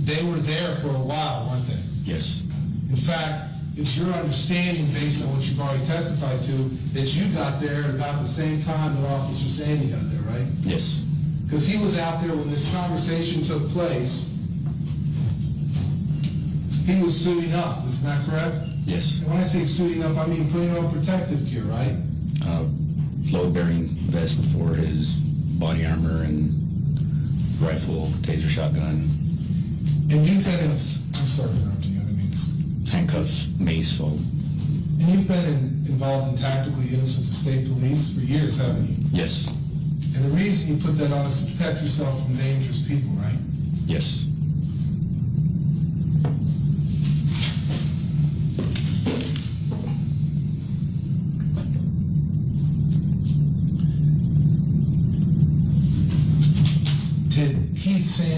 they were there for a while, weren't they? Yes. In fact, it's your understanding, based on what you've already testified to, that you got there at about the same time that Officer Sandy got there, right? Yes. Because he was out there when this conversation took place. He was suiting up, isn't that correct? Yes. And when I say suiting up, I mean putting on protective gear, right? Load-bearing vest for his body armor and rifle, taser shotgun, And you've been in, I'm sorry for interrupting you, I didn't mean to. handcuffs, mace, all. And you've been involved in tactical units with the state police for years, haven't you? Yes. And the reason you put that on is to protect yourself from dangerous people, right? Yes.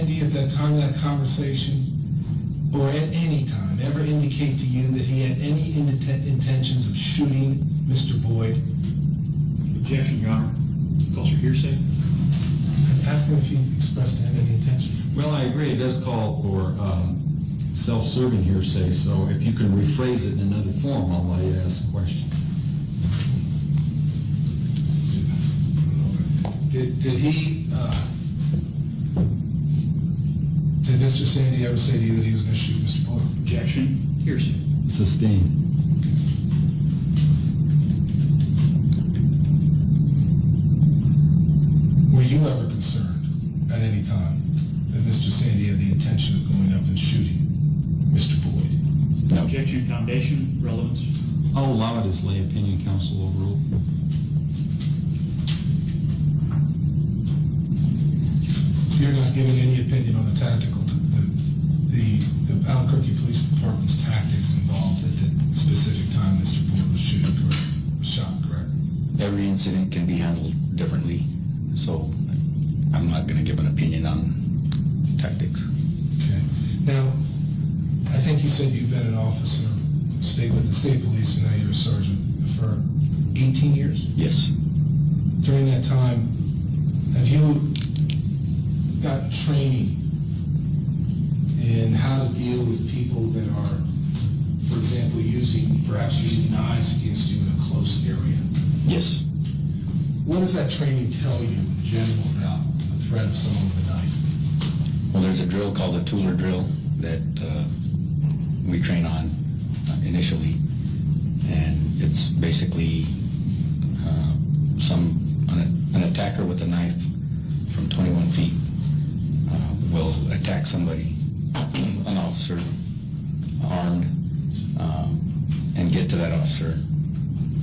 Sandy at that time of that conversation, or at any time, ever indicate to you that he had any intentions of shooting Mr. Boyd? Objection, Your Honor. Calls for hearsay. Ask him if he expressed to him any intentions. Well, I agree, it does call for self-serving hearsay, so if you can rephrase it in another form, I'll allow you to ask a question. Did Mr. Sandy ever say to you that he was going to shoot Mr. Boyd? Objection, hearsay. Sustained. Were you ever concerned at any time that Mr. Sandy had the intention of going up and shooting Mr. Boyd? No. Objection, foundation, relevance. I'll allow it as lay opinion, counsel overruled. You're not giving any opinion on the tactical, the Albuquerque Police Department's tactics involved at the specific time Mr. Boyd was shooting, correct? Was shot, correct? Every incident can be handled differently, so I'm not going to give an opinion on tactics. Okay. Now, I think you said you've been an officer, stayed with the state police, and now you're a sergeant for 18 years? Yes. During that time, have you got training in how to deal with people that are, for example, perhaps using knives against you in a close area? Yes. What does that training tell you in general about the threat of someone with a knife? Well, there's a drill called the Tooler drill that we train on initially, and it's basically an attacker with a knife from 21 feet will attack somebody, an officer, armed, and get to that officer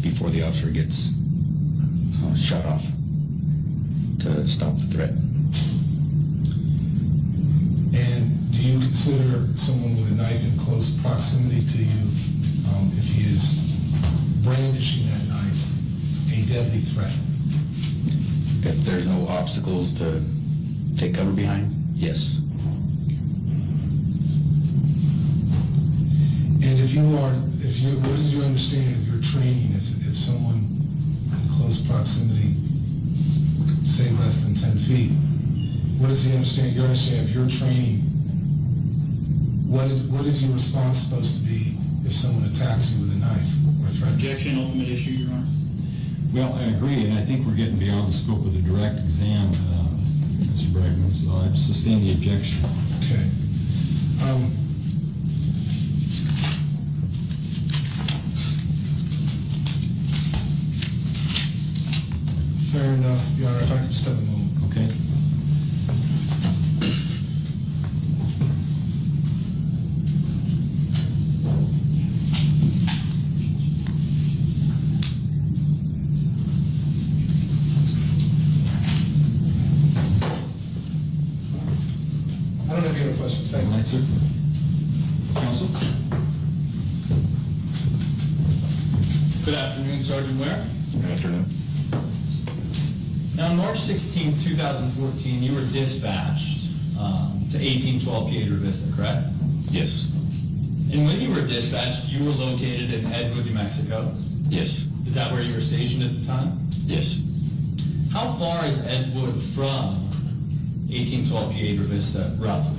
before the officer gets shot off to stop the threat. And do you consider someone with a knife in close proximity to you, if he is brandishing that knife, a deadly threat? If there's no obstacles to take cover behind, yes. And what is your understanding of your training if someone in close proximity, say less than 10 feet, what is your understanding of your training? What is your response supposed to be if someone attacks you with a knife or threats? Objection, ultimate issue, Your Honor. Well, I agree, and I think we're getting beyond the scope of the direct exam, Mr. Bregman, so I sustain the objection. Okay. Fair enough, Your Honor, if I could just have a moment. Okay? I don't have any other questions, thank All you. right, sir. Counsel? Good afternoon, Sergeant Ware. Good afternoon. Now, on March 16, 2014, you were dispatched to 1812 Piedra Vista, correct? Yes. And when you were dispatched, you were located in Edgewood, New Mexico. Yes. Is that where you were stationed at the time? Yes. How far is Edgewood from 1812 Piedra Vista, roughly?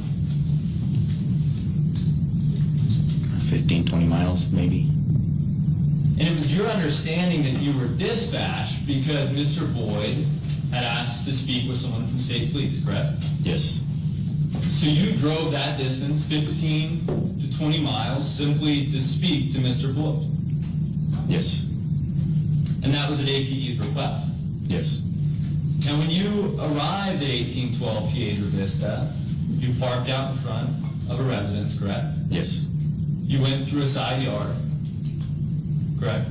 15, 20 miles, maybe. And it was your understanding that you were dispatched because Mr. Boyd had asked to speak with someone from state police, correct? Yes. So you drove that distance, 15 to 20 miles, simply to speak to Mr. Boyd? Yes. And that was at APE's request? Yes. Now, when you arrived at 1812 Piedra Vista, you parked out in front of a residence, correct? Yes. You went through a side yard, correct?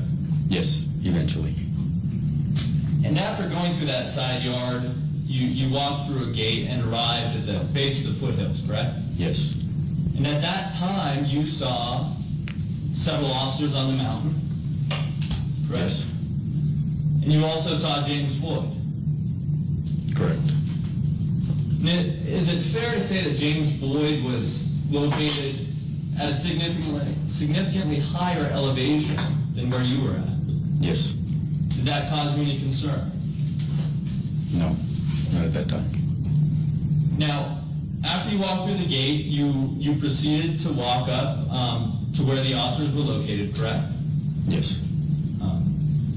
Yes, eventually. And after going through that side yard, you walked through a gate and arrived at the base of the foothills, correct? Yes. And at that time, you saw several officers on the mountain, correct? Yes. And you also saw James Boyd. Correct. Is it fair to say that James Boyd was located at a significantly higher elevation than where you were at? Yes. Did that cause you any concern? No, not at that time. Now, after you walked through the gate, you proceeded to walk up to where the officers were located, correct? Yes.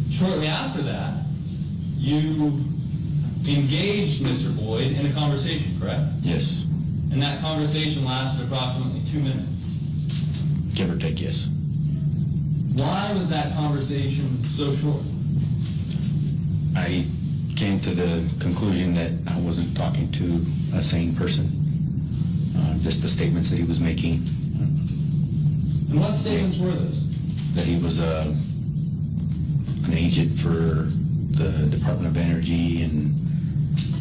Shortly after that, you engaged Mr. Boyd in a conversation, correct? Yes. And that conversation lasted approximately 2 minutes. Give or take, yes. Why was that conversation so short? I came to the conclusion that I wasn't talking to a sane person. Just the statements that he was making. And what statements were those? That he was an agent for the Department of Energy, and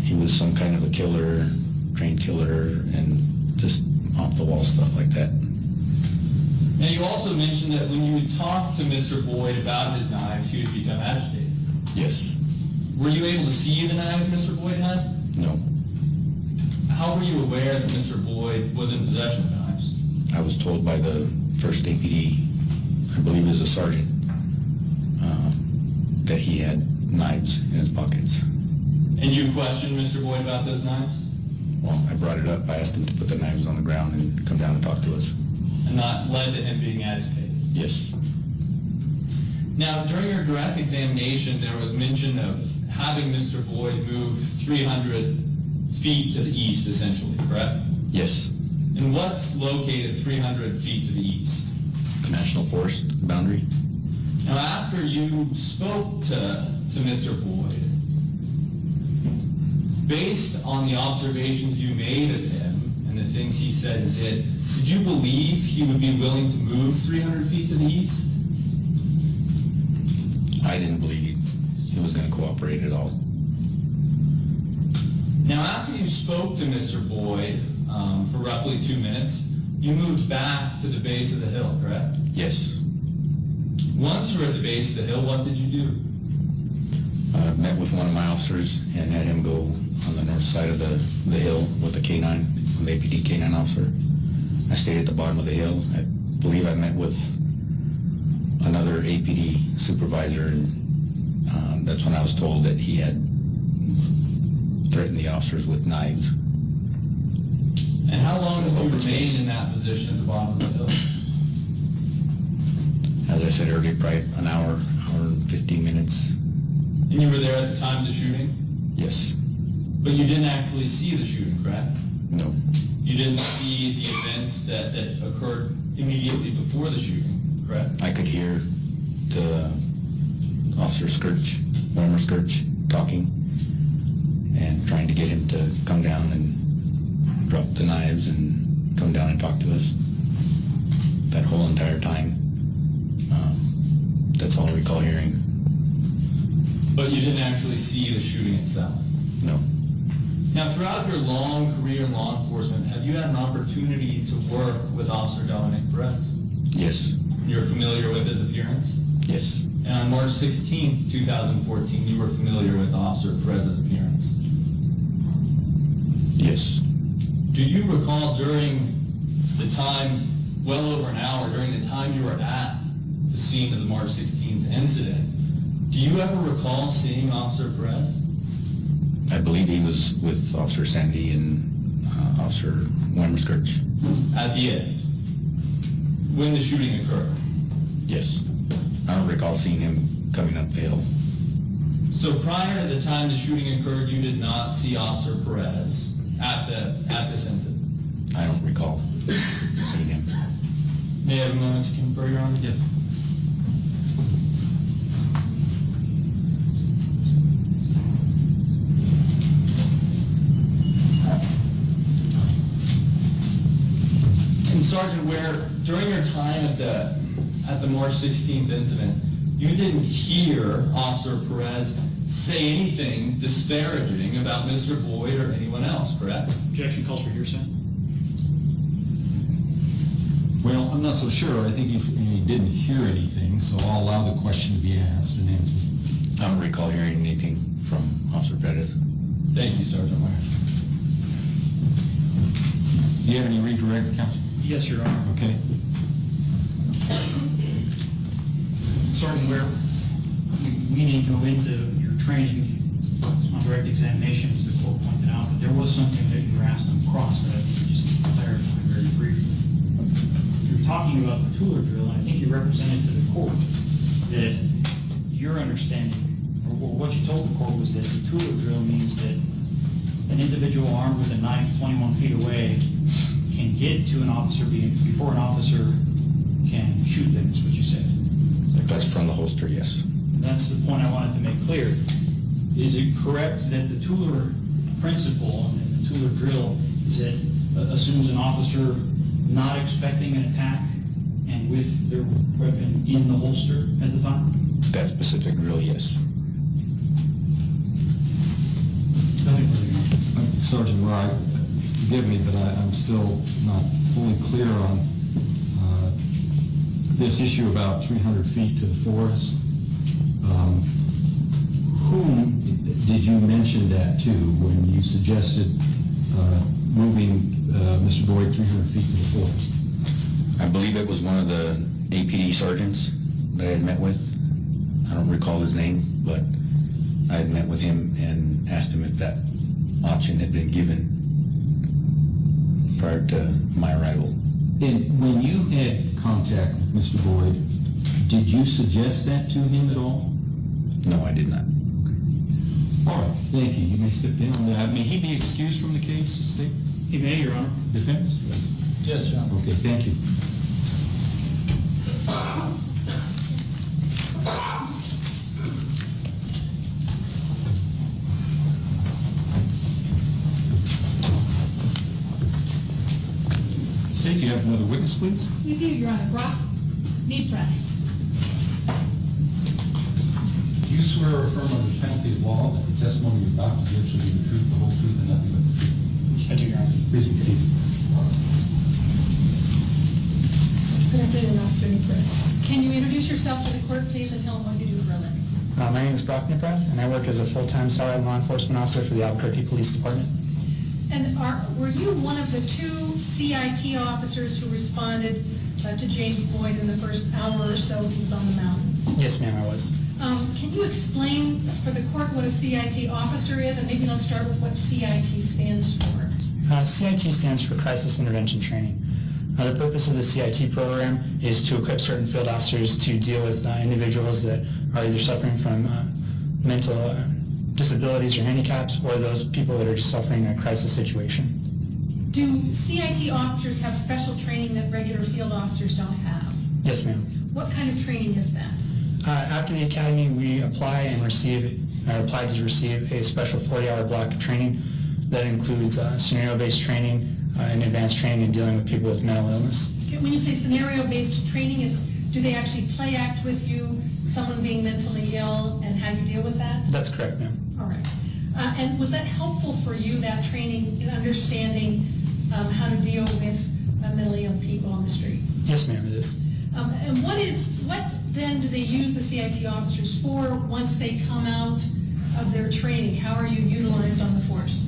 he was some kind of a killer, trained killer, and just off-the-wall stuff like that. Now, you also mentioned that when you talked to Mr. Boyd about his knives, he would become agitated. Yes. Were you able to see the knives Mr. Boyd had? No. How were you aware that Mr. Boyd was in possession of knives? I was told by the first APD, I believe he was a sergeant, that he had knives in his pockets. And you questioned Mr. Boyd about those knives? Well, I brought it up. I asked him to put the knives on the ground and come down and talk to us. And that led to him being agitated? Yes. Now, during your direct examination, there was mention of having Mr. Boyd move 300 feet to the east, essentially, correct? Yes. And what's located 300 feet to the east? The National Forest boundary. Now, after you spoke to Mr. Boyd, based on the observations you made of him and the things he said and did you believe he would be willing to move 300 feet to the east? I didn't believe he was going to cooperate at all. Now, after you spoke to Mr. Boyd for roughly 2 minutes, you moved back to the base of the hill, correct? Yes. Once you were at the base of the hill, what did you do? I met with one of my officers and had him go on the north side of the hill with the K-9, an APD K-9 officer. I stayed at the bottom of the hill. I believe I met with another APD supervisor, and that's when I was told that he had threatened the officers with knives. And how long did you remain in that position at the bottom of the hill? As I said earlier, probably an hour and 15 minutes. And you were there at the time of the shooting? Yes. But you didn't actually see the shooting, correct? No. You didn't see the events that occurred immediately before the shooting, correct? I could hear the Officer Skirch, Warmer Skirch, talking and trying to get him to come down and drop the knives and come down and talk to us. That whole entire time. That's all I recall hearing. But you didn't actually see the shooting itself? No. Now, throughout your long career in law enforcement, have you had an opportunity to work with Officer Dominic Perez? Yes. You're familiar with his appearance? Yes. And on March 16th, 2014, you were familiar with Officer Perez's appearance? Yes. Do you recall during the time, well over an hour, during the time you were at the scene of the March 16th incident, do you ever recall seeing Officer Perez? I believe he was with Officer Sandy and Officer Warmer Skirch. At the end, when the shooting occurred? Yes. I don't recall seeing him coming up the hill. So prior to the time the shooting occurred, you did not see Officer Perez at this incident? I don't recall seeing him. May I have a moment to confer, Your Honor? Yes. And Sergeant Ware, during your time at the March 16th incident, you didn't hear Officer Perez say anything disparaging about Mr. Boyd or anyone else, correct? Objection calls for hearsay. Well, I'm not so sure. I think he didn't hear anything, so I'll allow the question to be asked and answered. I don't recall hearing anything from Officer Perez. Thank you, Sergeant Ware. Do you have any redirect, Counsel? Yes, Your Honor. Okay. Sergeant Ware, we need to go into your training on direct examination, as the court pointed out, but there was something that you were asked on cross that I think just to clarify very briefly. You're talking about the Tooler drill, and I think you represented to the court that your understanding, or what you told the court, was that the Tooler drill means that an individual armed with a knife 21 feet away can get to an officer before an officer can shoot them, is what you said. That's from the holster, yes. And that's the point I wanted to make clear. Is it correct that the Tooler principle and the Tooler drill is that assumes an officer not expecting an attack and with their weapon in the holster at the time? That specific drill, yes. Nothing further. Sergeant Wright, forgive me, but I'm still not fully clear on this issue about 300 feet to the forest. Whom did you mention that to when you suggested moving Mr. Boyd 300 feet to the forest? I believe it was one of the APD sergeants that I had met with. I don't recall his name, but I had met with him and asked him if that option had been given prior to my arrival. And when you had contact with Mr. Boyd, did you suggest that to him at all? No, I did not. All right, thank you. You may sit down. May he be excused from the case, State? He may, Your Honor. Defense? Yes. Yes, Your Honor. Okay, thank you. State, do you have another witness, please? We do, Your Honor. Brock, need breath. Do you swear or affirm under penalty of law that the testimony is about to give shall be the truth, the whole truth, and nothing but the truth? I do, Your Honor. Please be seated. Good afternoon, Officer Newport. Can you introduce yourself to the court, please, and tell them what you do for a living? My name is Brock Niprath, and I work as a full-time salaried law enforcement officer for the Albuquerque Police Department. And were you one of the two CIT officers who responded to James Boyd in the first hour or so he was on the mountain? Yes, ma'am, I was. Can you explain for the court what a CIT officer is? And maybe let's start with what CIT stands for. CIT stands for Crisis Intervention Training. The purpose of the CIT program is to equip certain field officers to deal with individuals that are either suffering from mental disabilities or handicaps, or those people that are just suffering a crisis situation. Do CIT officers have special training that regular field officers don't have? Yes, ma'am. What kind of training is that? After the academy, we apply and applied to receive a special 40-hour block of training that includes scenario-based training and advanced training in dealing with people with mental illness. When you say scenario-based training, do they actually play act with you, someone being mentally ill, and how you deal with that? That's correct, ma'am. All right. And was that helpful for you, that training, in understanding how to deal with mentally ill people on the street? Yes, ma'am, it is. And what then do they use the CIT officers for once they come out of their training? How are you utilized on the force?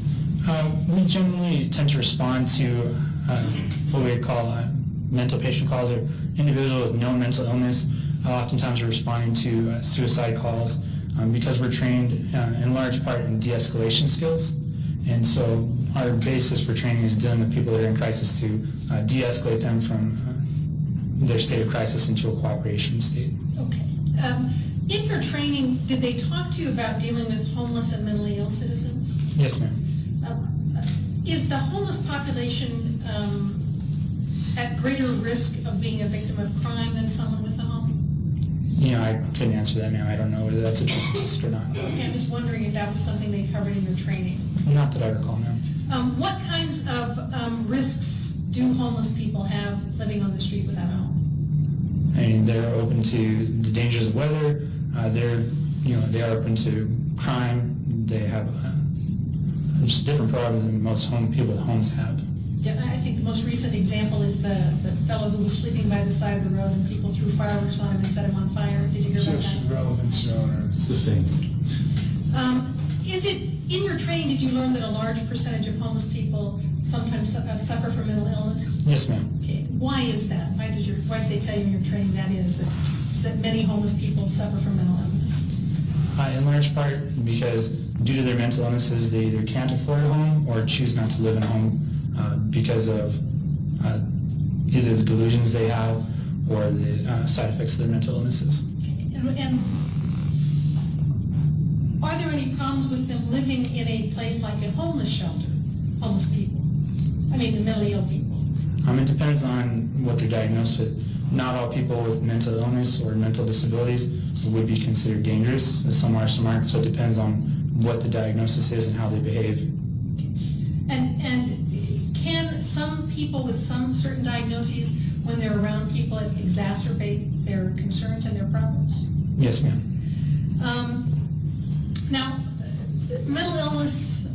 We generally tend to respond to what we would call mental patient calls, or individuals with no mental illness. Oftentimes we're responding to suicide calls because we're trained in large part in de-escalation skills. And so our basis for training is dealing with people that are in crisis to de-escalate them from their state of crisis into a cooperation state. Okay. In your training, did they talk to you about dealing with homeless and mentally ill citizens? Yes, ma'am. Is the homeless population at greater risk of being a victim of crime than someone with a home? You know, I couldn't answer that, ma'am. I don't know whether that's a truth list or not. Okay, I'm just wondering if that was something they covered in your training. Not that I recall, ma'am. What kinds of risks do homeless people have living on the street without a home? I mean, they're open to the dangers of weather. They are open to crime. They have just different problems than most people with homes have. Yeah, I think the most recent example is the fellow who was sleeping by the side of the road and people threw fireworks on him and set him on fire. Did you hear about Just that? relevance, Your Honor. Sustained. Is it, in your training, did you learn that a large percentage of homeless people sometimes suffer from mental illness? Yes, ma'am. Okay. Why is that? Why did they tell you in your training that many homeless people suffer from mental illness? In large part because due to their mental illnesses, they either can't afford a home or choose not to live in a home because of either the delusions they have or the side effects of their mental illnesses. And are there any problems with them living in a place like a homeless shelter, homeless people? I mean, the mentally ill people. It depends on what they're diagnosed with. Not all people with mental illness or mental disabilities would be considered dangerous. Some are, some aren't. So it depends on what the diagnosis is and how they behave. And can some people with some certain diagnoses, when they're around people, exacerbate their concerns and their problems? Yes, ma'am. Now, mental illness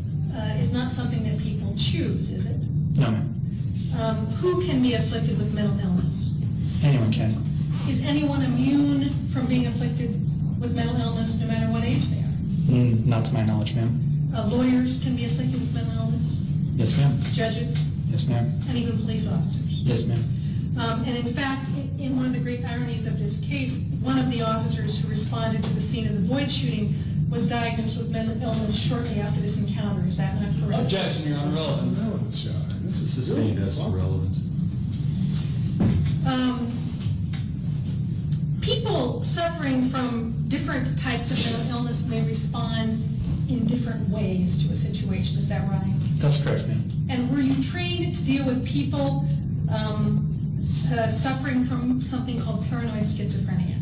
is not something that people choose, is it? No, ma'am. Who can be afflicted with mental illness? Anyone can. Is anyone immune from being afflicted with mental illness no matter what age they are? Not to my knowledge, ma'am. Lawyers can be afflicted with mental illness? Yes, ma'am. Judges? Yes, ma'am. And even police officers? Yes, ma'am. And in fact, in one of the great ironies of this case, one of the officers who responded to the scene of the Boyd shooting was diagnosed with mental illness shortly after this encounter. Is that not correct? Objection, Your Honor, relevance. Relevance, Your Honor. This is Sustained as to relevance. People suffering from different types of mental illness may respond in different ways to a situation. Is that right? That's correct, ma'am. And were you trained to deal with people suffering from something called paranoid schizophrenia?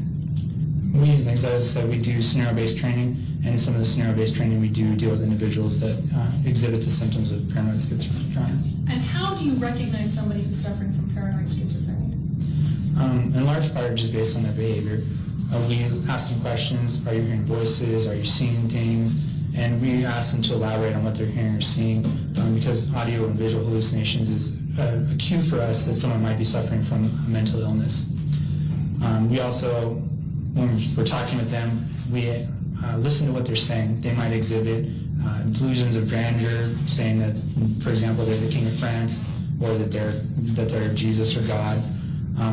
As I said, we do scenario-based training, and in some of the scenario-based training, we do deal with individuals that exhibit the symptoms of paranoid schizophrenia. Your Honor. And how do you recognize somebody who's suffering from paranoid schizophrenia? In large part, just based on their behavior. We ask them questions. Are you hearing voices? Are you seeing things? And we ask them to elaborate on what they're hearing or seeing, because audio and visual hallucinations is a cue for us that someone might be suffering from a mental illness. We also, when we're talking with them, we listen to what they're saying. They might exhibit delusions of grandeur, saying that, for example, they're the King of France, or that they're Jesus or God.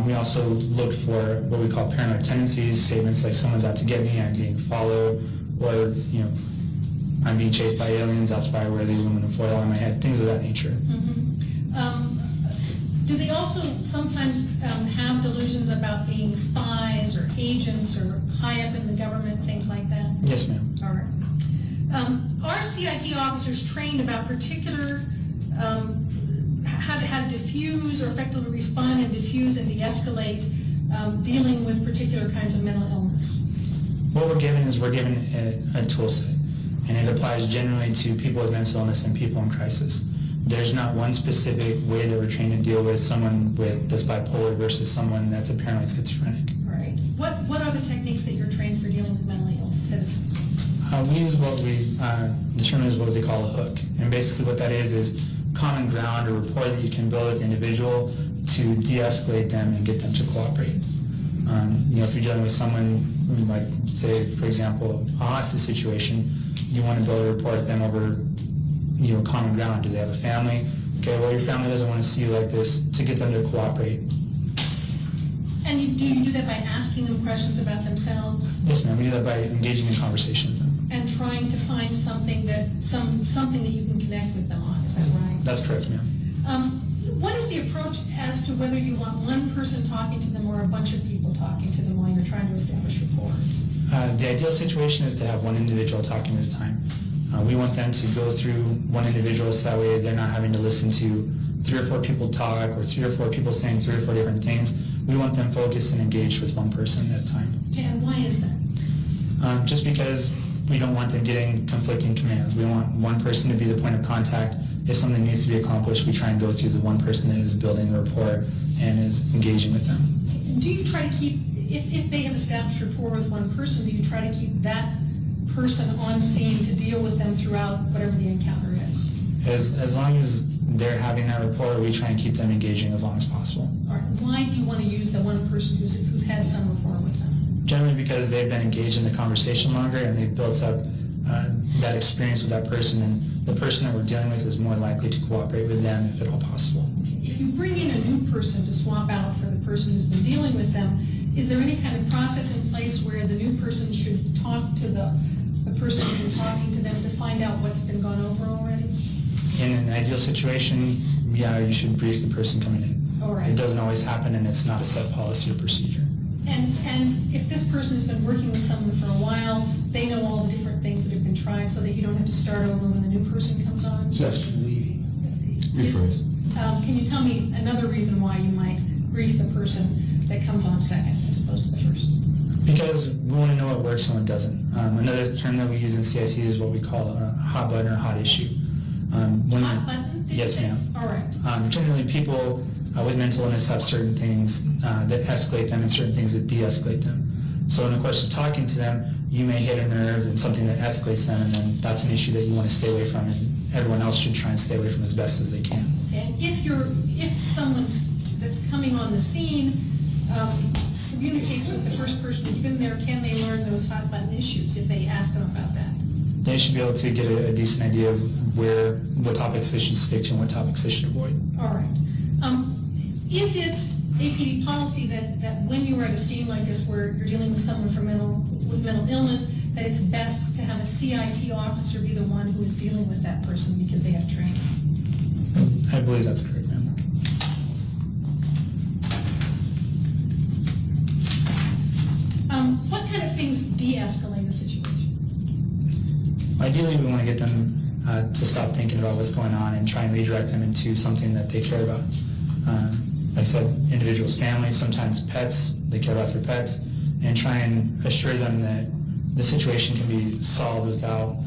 We also look for what we call paranoid tendencies, statements like someone's out to get me, I'm being followed, or I'm being chased by aliens, that's why I wear the aluminum foil on my head, things of that nature. Mm-hmm. Do they also sometimes have delusions about being spies or agents or high up in the government, things like that? Yes, ma'am. All right. Are CIT officers trained about particular how to diffuse or effectively respond and diffuse and de-escalate dealing with particular kinds of mental illness? What we're given is a tool set, and it applies generally to people with mental illness and people in crisis. There's not one specific way that we're trained to deal with someone that's bipolar versus someone that's a paranoid schizophrenic. All right. What are the techniques that you're trained for dealing with mentally ill citizens? We use what we determine as what they call a hook, and basically what that is common ground or rapport that you can build with the individual to de-escalate them and get them to cooperate. If you're dealing with someone, like, say, for example, a hostage situation, you want to build a rapport with them over, common ground. Do they have a family? Okay, well, your family doesn't want to see you like this, to get them to cooperate. And do you do that by asking them questions about themselves? Yes, ma'am. We do that by engaging in conversation with them. And trying to find something that you can connect with them on. Is that right? That's correct, ma'am. What is the approach as to whether you want one person talking to them or a bunch of people talking to them while you're trying to establish rapport? The ideal situation is to have one individual talking at a time. We want them to go through one individual so that way they're not having to listen to 3 or 4 people talk or 3 or 4 people saying 3 or 4 different things. We want them focused and engaged with one person at a time. Okay, and why is that? Just because we don't want them getting conflicting commands. We want one person to be the point of contact. If something needs to be accomplished, we try and go through the one person that is building the rapport and is engaging with them. Do you try to keep, if they have established rapport with one person, do you try to keep that person on scene to deal with them throughout whatever the encounter is? As long as they're having that rapport, we try and keep them engaging as long as possible. All right. Why do you want to use the one person who's had some rapport with them? Generally because they've been engaged in the conversation longer and they've built up that experience with that person, and the person that we're dealing with is more likely to cooperate with them if at all possible. If you bring in a new person to swap out for the person who's been dealing with them, is there any kind of process in place where the new person should talk to the person who's been talking to them to find out what's been gone over already? In an ideal situation, yeah, you should brief the person coming in. All right. It doesn't always happen, and it's not a set policy or procedure. And if this person has been working with someone for a while, they know all the different things that have been tried so that you don't have to start over when the new person comes on? Just leading. Rephrase. Can you tell me another reason why you might brief the person that comes on second as opposed to the first? Because we want to know what works and what doesn't. Another term that we use in CIT is what we call a hot button or hot issue. Hot button? Did you Yes, say? ma'am. All right. Generally, people with mental illness have certain things that escalate them and certain things that de-escalate them. So in the course of talking to them, you may hit a nerve and something that escalates them, and then that's an issue that you want to stay away from, and everyone else should try and stay away from as best as they can. And if someone that's coming on the scene communicates with the first person who's been there, can they learn those hot button issues if they ask them about that? They should be able to get a decent idea of what topics they should stick to and what topics they should avoid. All right. Is it APD policy that when you are at a scene like this where you're dealing with someone with mental illness, that it's best to have a CIT officer be the one who is dealing with that person because they have training? I believe that's correct, ma'am. What kind of things de-escalate a situation? Ideally, we want to get them to stop thinking about what's going on and try and redirect them into something that they care about. Like I said, individuals, families, sometimes pets, they care about their pets, and try and assure them that the situation can be solved without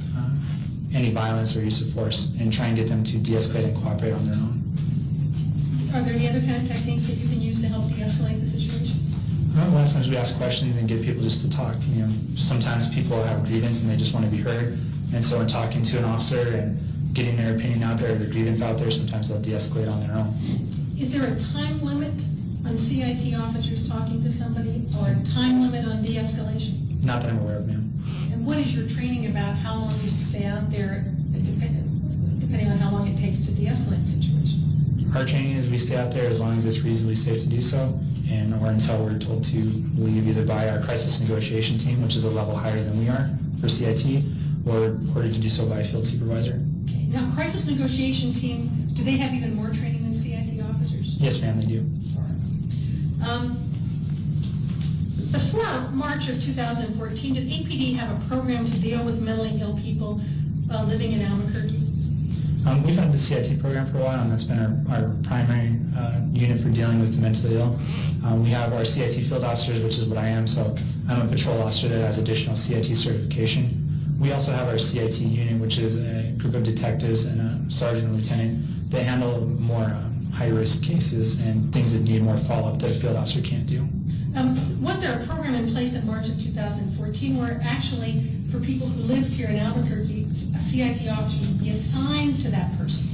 any violence or use of force, and try and get them to de-escalate and cooperate on their own. Are there any other kind of techniques that you can use to help de-escalate the situation? A lot of times we ask questions and get people just to talk. Sometimes people have a grievance and they just want to be heard, and so in talking to an officer and getting their opinion out there, their grievance out there, sometimes they'll de-escalate on their own. Is there a time limit on CIT officers talking to somebody, or a time limit on de-escalation? Not that I'm aware of, ma'am. And what is your training about how long you stay out there, depending on how long it takes to de-escalate a situation? Our training is we stay out there as long as it's reasonably safe to do so, or until we're told to leave either by our crisis negotiation team, which is a level higher than we are for CIT, or ordered to do so by a field supervisor. Okay. Now, crisis negotiation team, do they have even more training than CIT officers? Yes, ma'am, they do. Before March of 2014, did APD have a program to deal with mentally ill people living in Albuquerque? We've had the CIT program for a while, and that's been our primary unit for dealing with the mentally ill. We have our CIT field officers, which is what I am, so I'm a patrol officer that has additional CIT certification. We also have our CIT unit, which is a group of detectives and a sergeant and lieutenant that handle more high-risk cases and things that need more follow-up that a field officer can't do. Was there a program in place in March of 2014 where actually, for people who lived here in Albuquerque, a CIT officer would be assigned to that person?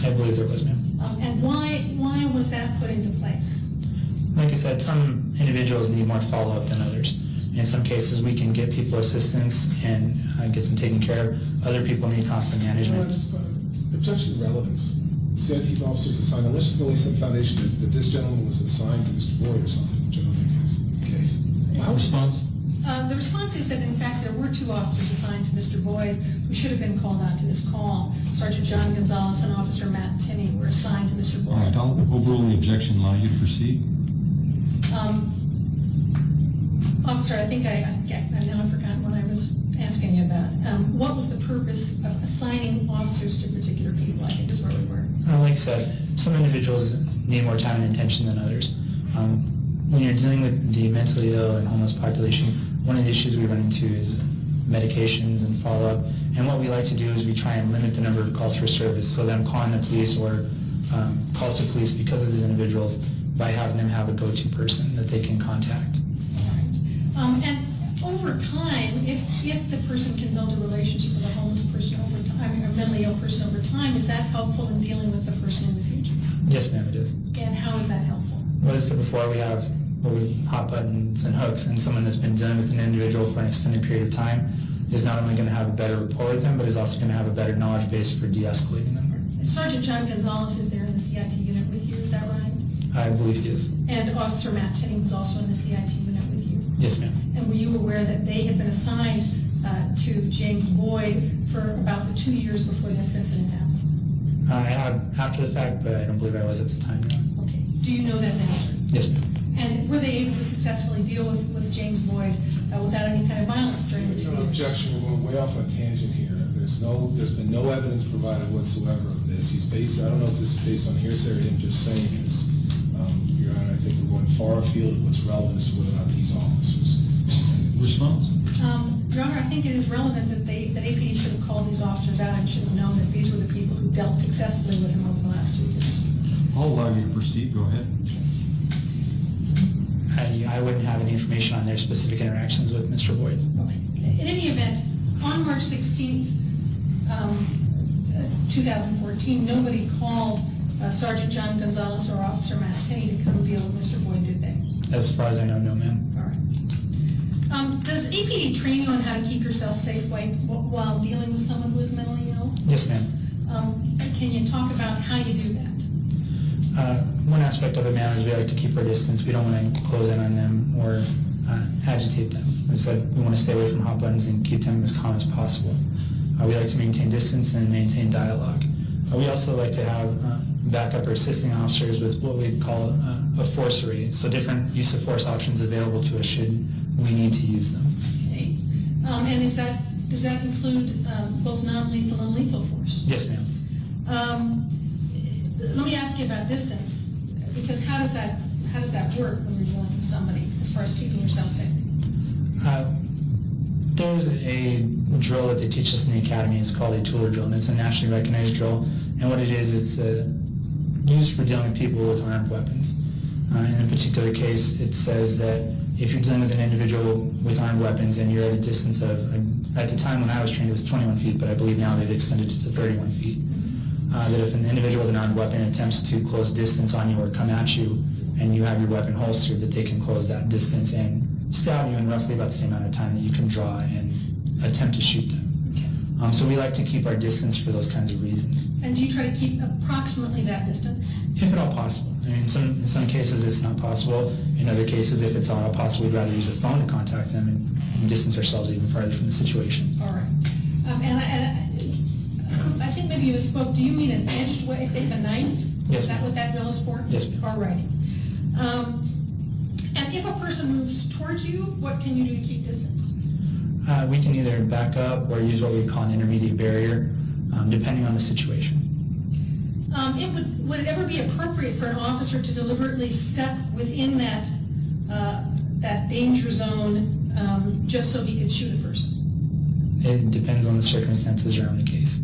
I believe there was, ma'am. And why was that put into place? Like I said, some individuals need more follow-up than others. In some cases, we can get people assistance and get them taken care of. Other people need constant management. Objection to relevance. CIT officers assigned, unless there's only some foundation that this gentleman was assigned to Mr. Boyd or something, which I don't think is the case. Response? The response is that, in fact, there were two officers assigned to Mr. Boyd who should have been called out to this call. Sergeant John Gonzalez and Officer Matt Timmey were assigned to Mr. Boyd. All right, I'll overrule the objection, allow you to proceed. Officer, I think I now forgot what I was asking you about. What was the purpose of assigning officers to particular people, I think is where we were. Like I said, some individuals need more time and attention than others. When you're dealing with the mentally ill and homeless population, one of the issues we run into is medications and follow-up. And what we like to do is we try and limit the number of calls for service. So them calling the police or calls to police because of these individuals by having them have a go-to person that they can contact. All right. And over time, if the person can build a relationship with a homeless person over time, or a mentally ill person over time, is that helpful in dealing with the person in the future? Yes, ma'am, it is. And how is that helpful? What I said before, we have hot buttons and hooks, and someone that's been dealing with an individual for an extended period of time, is not only going to have a better rapport with them, but is also going to have a better knowledge base for de-escalating them. Sergeant John Gonzalez is there in the CIT unit with you, is that right? I believe he is. And Officer Matt Tenney was also in the CIT unit with you? Yes, ma'am. And were you aware that they had been assigned to James Boyd for about the 2 years before this incident happened? I have after the fact, but I don't believe I was at the time. No. Okay. Do you know that now, sir? Yes, ma'am. And were they able to successfully deal with James Boyd without any kind of violence during the 2 There's no years? objection, we're going way off on a tangent here. There's been no evidence provided whatsoever of this. I don't know if this is based on hearsay or him just saying this. Your Honor, I think we're going far afield of what's relevant as to whether or not these officers. Response? Your Honor, I think it is relevant that that APD should have called these officers out and should have known that these were the people who dealt successfully with him over the last 2 years. I'll allow you to proceed. Go ahead. I wouldn't have any information on their specific interactions with Mr. Boyd. Okay. In any event, on March 16th, 2014, nobody called Sergeant John Gonzalez or Officer Matt Tenney to come deal with Mr. Boyd, did they? As far as I know, no, ma'am. All right. Does APD train you on how to keep yourself safe while dealing with someone who is mentally ill? Yes, ma'am. Can you talk about how you do that? One aspect of it, ma'am, is we like to keep our distance. We don't want to close in on them or agitate them. We said we want to stay away from hot buttons and keep them as calm as possible. We like to maintain distance and maintain dialogue. We also like to have backup or assisting officers with what we call a force array, so different use of force options available to us should we need to use them. Okay. And does that include both non-lethal and lethal force? Yes, ma'am. Let me ask you about distance, because how does that work when you're dealing with somebody as far as keeping yourself safe? There's a drill that they teach us in the academy. It's called a Tooler drill, and it's a nationally recognized drill. And what it is, it's used for dealing with people with armed weapons. In a particular case, it says that if you're dealing with an individual with armed weapons and you're at a distance of, at the time when I was trained, it was 21 feet, but I believe now they've extended it to 31 feet. That if an individual with an armed weapon attempts to close distance on you or come at you, and you have your weapon holstered, that they can close that distance and stab you in roughly about the same amount of time that you can draw and attempt to shoot them. So we like to keep our distance for those kinds of reasons. And do you try to keep approximately that distance? If at all possible. I mean, in some cases it's not possible. In other cases, if it's at all possible, we'd rather use a phone to contact them and distance ourselves even farther from the situation. All right. I think maybe you spoke, do you mean an edged way, if they have a knife? Yes, Is that ma'am. what that drill is for? Yes, ma'am. All righty. And if a person moves towards you, what can you do to keep distance? We can either back up or use what we call an intermediate barrier, depending on the situation. Would it ever be appropriate for an officer to deliberately step within that danger zone just so he could shoot a person? It depends on the circumstances around the case.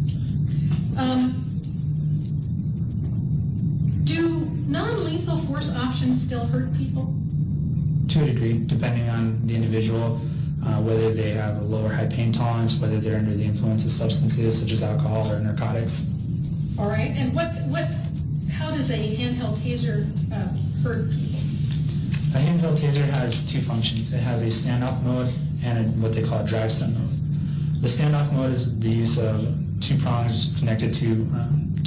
Do non-lethal force options still hurt people? To a degree, depending on the individual, whether they have a low or high pain tolerance, whether they're under the influence of substances such as alcohol or narcotics. All right, and how does a handheld taser hurt people? A handheld taser has two functions. It has a standoff mode and what they call a drive stun mode. The standoff mode is the use of two prongs connected to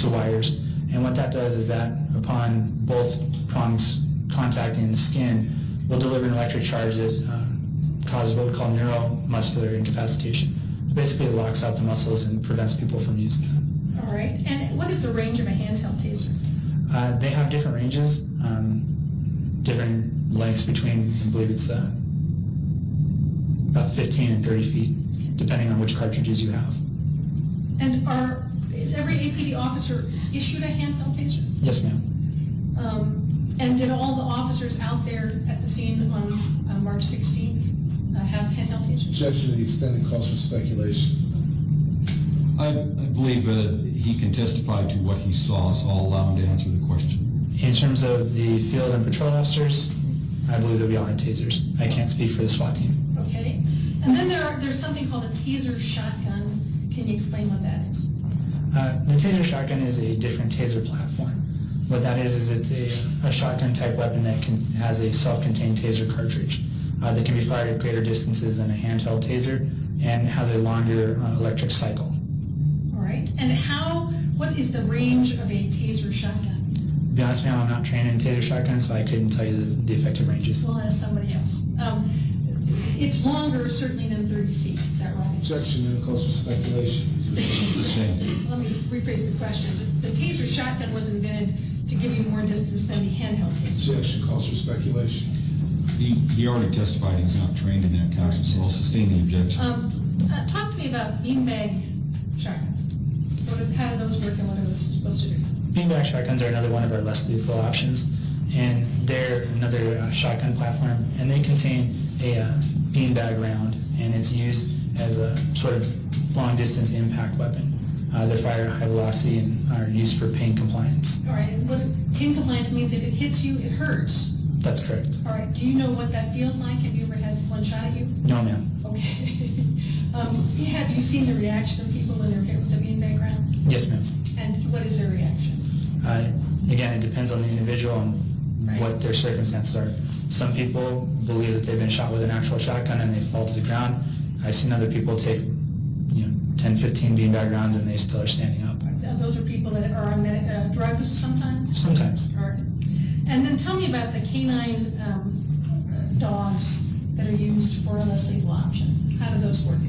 wires, and what that does is that upon both prongs contacting the skin, will deliver an electric charge that causes what we call neuromuscular incapacitation. Basically, it locks out the muscles and prevents people from using them. All right, and what is the range of a handheld taser? They have different ranges, different lengths between, I believe it's about 15 and 30 feet, depending on which cartridges you have. And is every APD officer issued a handheld taser? Yes, ma'am. And did all the officers out there at the scene on March 16th have handheld tasers? Objection to the extent it calls for speculation. I believe he can testify to what he saw, so I'll allow him to answer the question. In terms of the field and patrol officers, I believe that we all had tasers. I can't speak for the SWAT team. Okay. And then there's something called a taser shotgun. Can you explain what that is? The taser shotgun is a different taser platform. What that is it's a shotgun type weapon that has a self-contained taser cartridge that can be fired at greater distances than a handheld taser and has a longer electric cycle. All right. And what is the range of a taser shotgun? To be honest with you, I'm not trained in taser shotguns, so I couldn't tell you the effective ranges. We'll ask somebody else. It's longer certainly than 30 feet, is that right? Objection, and it calls for speculation. Sustained. Let me rephrase the question. The taser shotgun was invented to give you more distance than the handheld taser. Objection, calls for speculation. He already testified he's not trained in that, Counsel, so I'll sustain the objection. Talk to me about beanbag shotguns. How do those work and what are those supposed to do? Beanbag shotguns are another one of our less lethal options, and they're another shotgun platform, and they contain a beanbag round, and it's used as a sort of long-distance impact weapon. They're fired at high velocity and are used for pain compliance. All right, and what pain compliance means, if it hits you, it hurts. That's correct. All right, do you know what that feels like? Have you ever had one shot at you? No, ma'am. Okay. Have you seen the reaction of people when they're hit with a beanbag round? Yes, ma'am. And what is their reaction? Again, it depends on the individual and Right. what their circumstances are. Some people believe that they've been shot with an actual shotgun and they fall to the ground. I've seen other people take 10, 15 beanbag rounds and they still are standing up. Those are people that are on drugs sometimes? Sometimes. All right. And then tell me about the canine dogs that are used for a less lethal option. How do those work?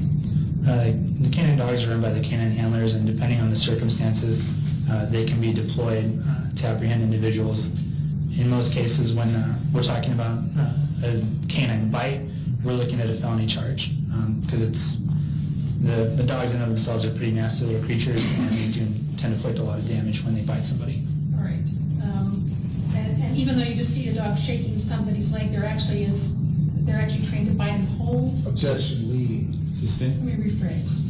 The canine dogs are run by the canine handlers, and depending on the circumstances, they can be deployed to apprehend individuals. In most cases, when we're talking about a canine bite, we're looking at a felony charge because the dogs in and of themselves are pretty nasty little creatures, and they do tend to inflict a lot of damage when they bite somebody. All right. And even though you just see a dog shaking somebody's leg, they're actually trained to bite and hold. Objection, leading. Sustained. Let me rephrase.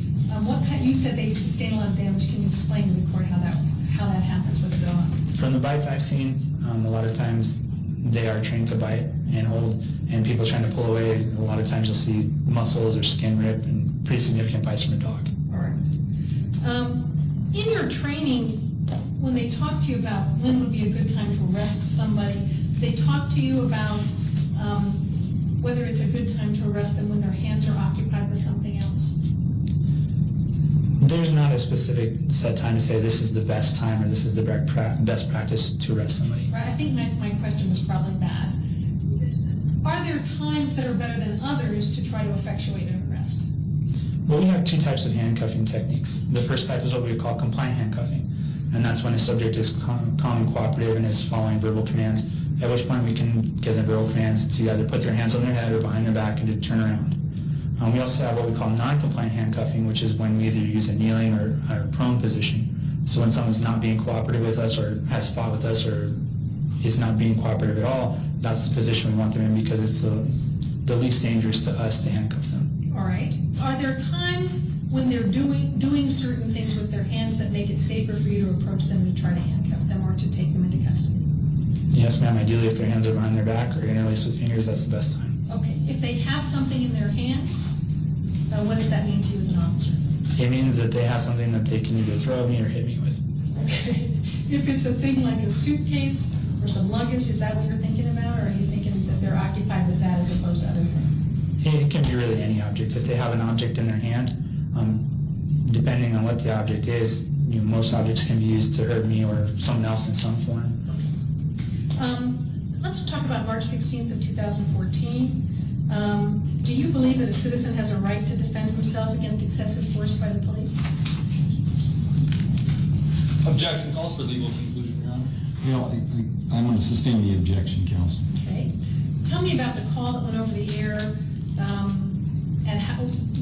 You said they sustain a lot of damage. Can you explain to the court how that happens with a dog? From the bites I've seen, a lot of times they are trained to bite and hold, and people trying to pull away, a lot of times you'll see muscles or skin rip and pretty significant bites from a dog. All right. In your training, when they talk to you about when would be a good time to arrest somebody, they talk to you about whether it's a good time to arrest them when their hands are occupied with something else? There's not a specific set time to say this is the best time or this is the best practice to arrest somebody. Right, I think my question was probably bad. Are there times that are better than others to try to effectuate an arrest? Well, we have two types of handcuffing techniques. The first type is what we call compliant handcuffing, and that's when a subject is calm and cooperative and is following verbal commands, at which point we can give them verbal commands to either put their hands on their head or behind their back and to turn around. We also have what we call non-compliant handcuffing, which is when we either use a kneeling or prone position. So when someone's not being cooperative with us or has fought with us or is not being cooperative at all, that's the position we want them in because it's the least dangerous to us to handcuff them. All right. Are there times when they're doing certain things with their hands that make it safer for you to approach them to try to handcuff them or to take them into custody? Yes, ma'am. Ideally, if their hands are behind their back or interlaced with fingers, that's the best time. Okay. If they have something in their hands, what does that mean to you as an officer? It means that they have something that they can either throw at me or hit me with. Okay. If it's a thing like a suitcase or some luggage, is that what you're thinking about, or are you thinking that they're occupied with that as opposed to other things? It can be really any object. If they have an object in their hand, depending on what the object is, most objects can be used to hurt me or someone else in some form. Let's talk about March 16th of 2014. Do you believe that a citizen has a right to defend himself against excessive force by the police? Objection calls for legal conclusion, Your Honor. I'm going to sustain the objection, counsel. Okay. Tell me about the call that went over the air and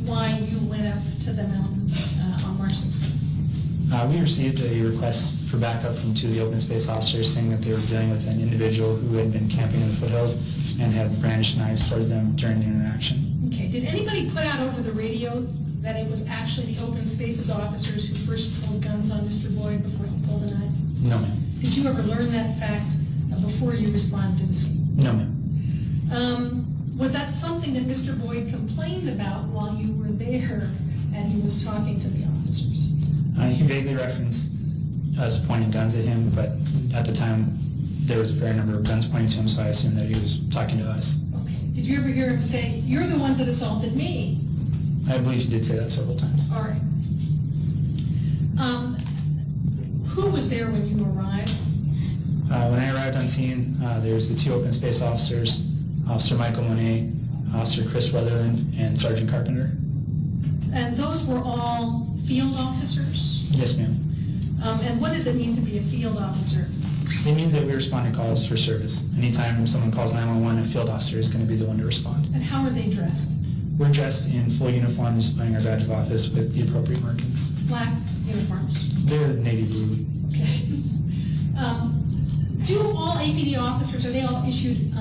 why you went up to the mountains on March 16th. We received a request for backup from two of the open space officers saying that they were dealing with an individual who had been camping in the foothills and had brandished knives towards them during the interaction. Okay. Did anybody put out over the radio that it was actually the open spaces officers who first pulled guns on Mr. Boyd before he pulled a knife? No, ma'am. Did you ever learn that fact before you responded to the scene? No, ma'am. Was that something that Mr. Boyd complained about while you were there and he was talking to the officers? He vaguely referenced us pointing guns at him, but at the time there was a fair number of guns pointing to him, so I assumed that he was talking to us. Okay. Did you ever hear him say, "You're the ones that assaulted me"? I I believe you did say that several times. All right. Who was there when you arrived? When I arrived on scene, there was the two open space officers, Officer Michael Monet, Officer Chris Weatherland, and Sergeant Carpenter. And those were all field officers? Yes, ma'am. And what does it mean to be a field officer? It means that we respond to calls for service. Anytime someone calls 911, a field officer is going to be the one to respond. And how are they dressed? We're dressed in full uniform, displaying our badge of office with the appropriate markings. Black uniforms? They're navy blue. Okay. Do all APD officers, are they all issued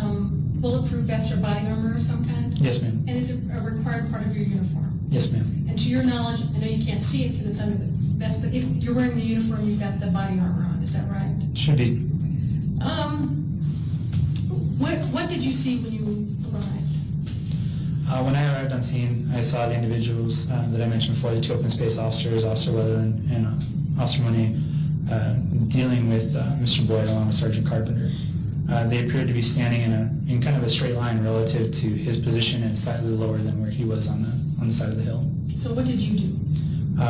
bulletproof vests or body armor of some kind? Yes, ma'am. And is it a required part of your uniform? Yes, ma'am. And to your knowledge, I know you can't see it because it's under the vest, but if you're wearing the uniform, you've got the body armor on, is that right? Should be. What did you see when you arrived? When I arrived on scene, I saw the individuals that I mentioned before, the two open space officers, Officer Weatherland and Officer Monet, dealing with Mr. Boyd along with Sergeant Carpenter. They appeared to be standing in kind of a straight line relative to his position and slightly lower than where he was on the side of the hill. So what did you do?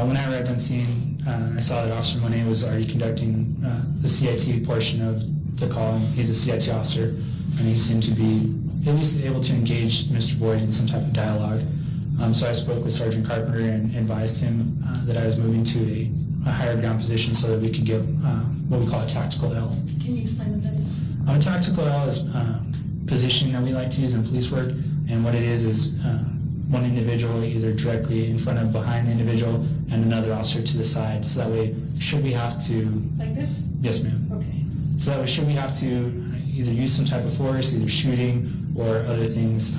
When I arrived on scene, I saw that Officer Monet was already conducting the CIT portion of the call. He's a CIT officer, and he seemed to be at least able to engage Mr. Boyd in some type of dialogue. So I spoke with Sergeant Carpenter and advised him that I was moving to a higher ground position so that we could get what we call a tactical L. Can you explain what that is? A tactical L is positioning that we like to use in police work, and what it is one individual either directly in front of behind the individual and another officer to the side, so that way should we have to... Like this? Yes, ma'am. Okay. So that way should we have to either use some type of force, either shooting or other things,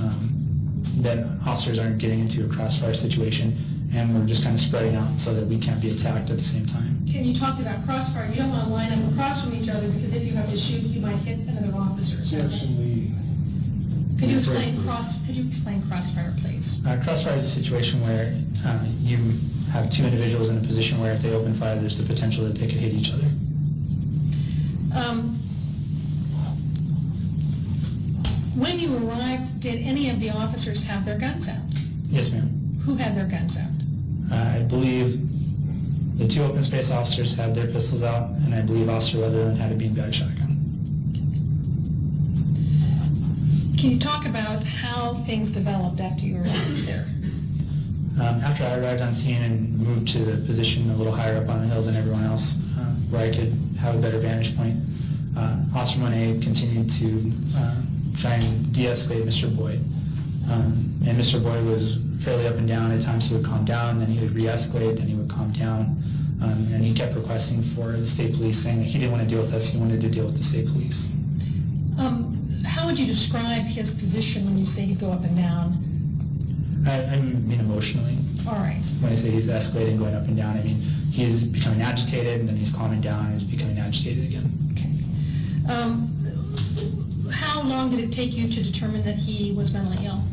that officers aren't getting into a crossfire situation, and we're just kind of spreading out so that we can't be attacked at the same time. Can you talk about crossfire? You don't want to line up across from each other because if you have to shoot, you might hit another officer. Is that right? Actually, Could you explain crossfire, please? Crossfire is a situation where you have two individuals in a position where if they open fire, there's the potential that they could hit each other. When you arrived, did any of the officers have their guns out? Yes, ma'am. Who had their guns out? I believe the two open space officers had their pistols out, and I believe Officer Weatherland had a beanbag shotgun. Can you talk about how things developed after you arrived there? After I arrived on scene and moved to the position a little higher up on the hill than everyone else, where I could have a better vantage point, Officer Monet continued to try and de-escalate Mr. Boyd. And Mr. Boyd was fairly up and down. At times he would calm down, then he would re-escalate, then he would calm down. And he kept requesting for the state police, saying that he didn't want to deal with us, he wanted to deal with the state police. How would you describe his position when you say he'd go up and down? I mean emotionally. All right. When I say he's escalating, going up and down, I mean he's becoming agitated, and then he's calming down, and he's becoming agitated again. Okay. How long did it take you to determine that he was mentally ill?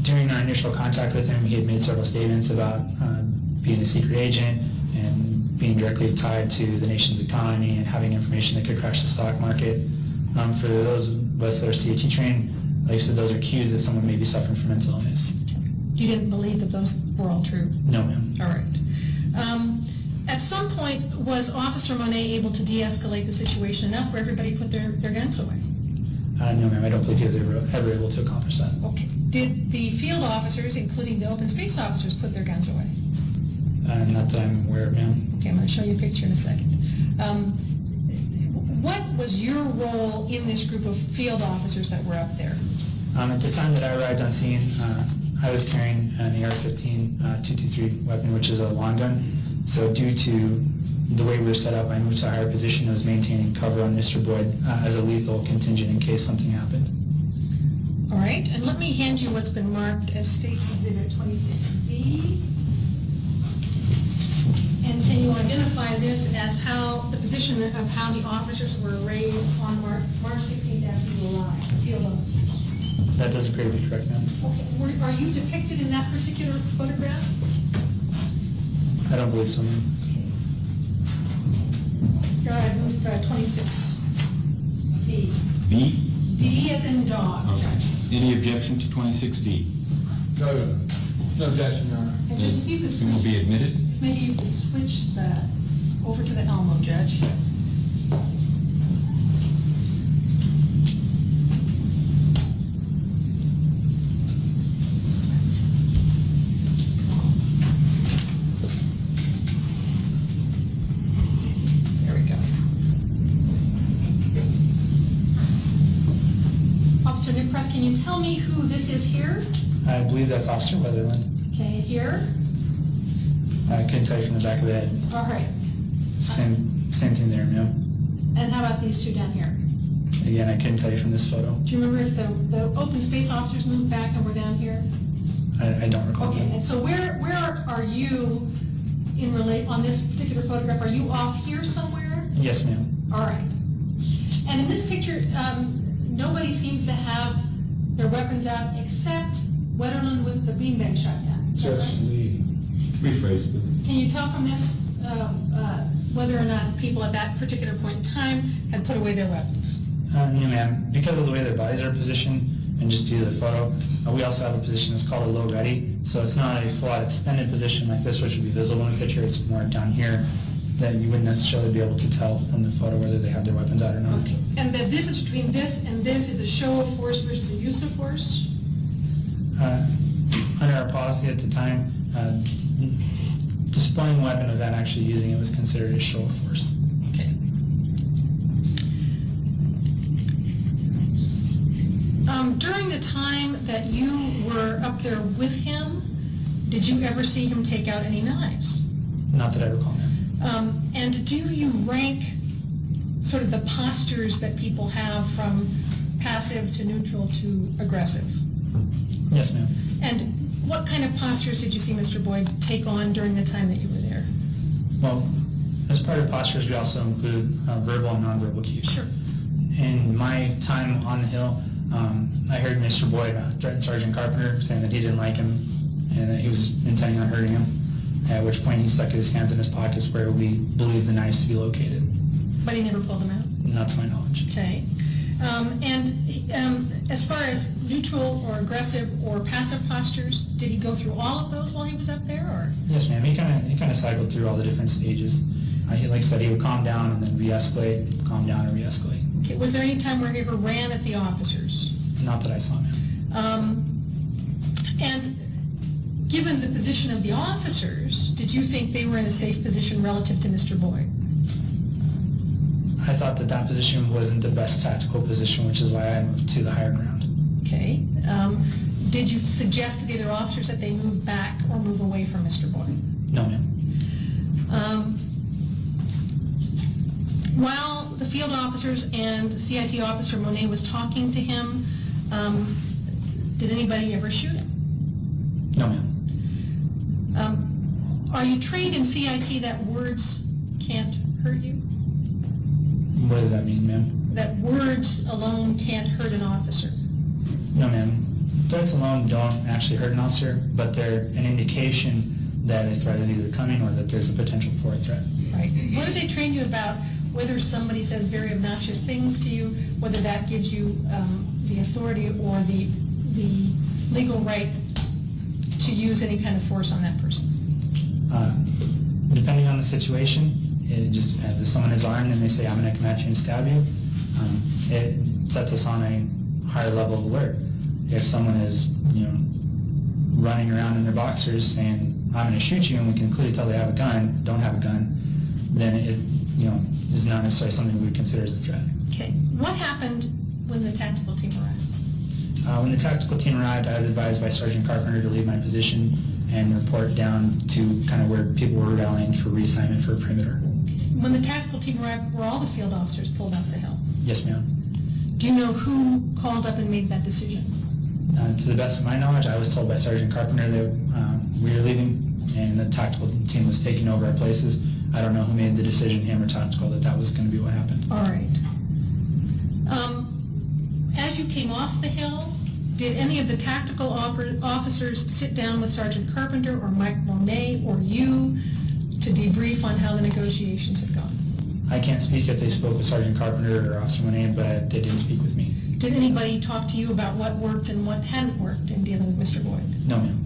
During our initial contact with him, he had made several statements about being a secret agent and being directly tied to the nation's economy and having information that could crash the stock market. For those of us that are CAT trained, like I said, those are cues that someone may be suffering from mental illness. You didn't believe that those were all true? No, ma'am. All right. At some point, was Officer Monet able to de-escalate the situation enough where everybody put their guns away? No, ma'am. I don't believe he was ever able to accomplish that. Okay. Did the field officers, including the open space officers, put their guns away? Not that I'm aware of, ma'am. Okay, I'm going to show you a picture in a second. What was your role in this group of field officers that were up there? At the time that I arrived on scene, I was carrying an AR-15 .223 weapon, which is a long gun. So due to the way we were set up, I moved to a higher position and was maintaining cover on Mr. Boyd as a lethal contingent in case something happened. All right, and let me hand you what's been marked as State's Exhibit 26D. And can you identify this as how, the position of how the officers were arrayed on March 16th after you arrived, the field officers? That does appear to be correct, ma'am. Okay, are you depicted in that particular photograph? I don't believe so, ma'am. You're on move 26D. B? D as in dog. Okay. Any objection to 26D? No. No objection, Your Honor. And Judge, if you could It will be switch, admitted. maybe you could switch that over to the Elmo, Judge. There we go. Officer Nickcraft, can you tell me who this is here? I believe that's Officer Weatherland. Okay, here. I couldn't tell you from the back of the head. All right. Same thing there, ma'am. And how about these two down here? Again, I couldn't tell you from this photo. Do you remember if the open space officers moved back and were down here? I don't recall. Okay, ma'am. and so where are you on this particular photograph? Are you off here somewhere? Yes, ma'am. All right. And in this picture, nobody seems to have their weapons out except Wetterland with the beanbag shotgun. Is that Judge right? Lee. Rephrase, please. Can you tell from this whether or not people at that particular point in time had put away their weapons? No, ma'am. Because of the way their bodies are positioned, and just due to the photo, we also have a position that's called a low ready. So it's not a full-out extended position like this, which would be visible in the picture. It's more down here that you wouldn't necessarily be able to tell from the photo whether they have their weapons out or not. Okay. And the difference between this and this is a show of force versus a use of force? Under our policy at the time, displaying a weapon without actually using it was considered a show of force. Okay. During the time that you were up there with him, did you ever see him take out any knives? Not that I recall, ma'am. And do you rank sort of the postures that people have from passive to neutral to aggressive? Yes, ma'am. And what kind of postures did you see Mr. Boyd take on during the time that you were there? Well, as part of postures, we also include verbal and nonverbal cues. Sure. In my time on the Hill, I heard Mr. Boyd threaten Sergeant Carpenter, saying that he didn't like him and that he was intending on hurting him, at which point he stuck his hands in his pockets where we believe the knives to be located. But he never pulled them out? Not to my knowledge. Okay. As far as neutral or aggressive or passive postures, did he go through all of those while he was up there, or? Yes, ma'am. He kind of cycled through all the different stages. Like I said, he would calm down and then re-escalate, calm down and re-escalate. Okay. Was there any time where he ever ran at the officers? Not that I saw, ma'am. And given the position of the officers, did you think they were in a safe position relative to Mr. Boyd? I thought that that position wasn't the best tactical position, which is why I moved to the higher ground. Okay. Did you suggest to the other officers that they move back or move away from Mr. Boyd? No, ma'am. While the field officers and CIT officer Monet was talking to him, did anybody ever shoot him? No, ma'am. Are you trained in CIT that words can't hurt you? What does that mean, ma'am? That words alone can't hurt an officer? No, ma'am. Threats alone don't actually hurt an officer, but they're an indication that a threat is either coming or that there's a potential for a threat. Right. What do they train you about? Whether somebody says very obnoxious things to you, whether that gives you the authority or the legal right to use any kind of force on that person? Depending on the situation, it just depends. If someone is armed and they say, I'm going to come at you and stab you, it sets us on a higher level of alert. If someone is, running around in their boxers saying, I'm going to shoot you, and we can clearly tell they have a gun, don't have a gun, then it, is not necessarily something we would consider as a threat. Okay. What happened when the tactical team arrived? When the tactical team arrived, I was advised by Sergeant Carpenter to leave my position and report down to kind of where people were rallying for reassignment for a perimeter. When the tactical team arrived, were all the field officers pulled off the hill? Yes, ma'am. Do you know who called up and made that decision? To the best of my knowledge, I was told by Sergeant Carpenter that we were leaving and the tactical team was taking over our places. I don't know who made the decision, him or tactical, that was going to be what happened. All right. As you came off the hill, did any of the tactical officers sit down with Sergeant Carpenter or Mike Monet or you to debrief on how the negotiations had gone? I can't speak if they spoke with Sergeant Carpenter or Officer Monet, but they didn't speak with me. Did anybody talk to you about what worked and what hadn't worked in dealing with Mr. Boyd? No, ma'am.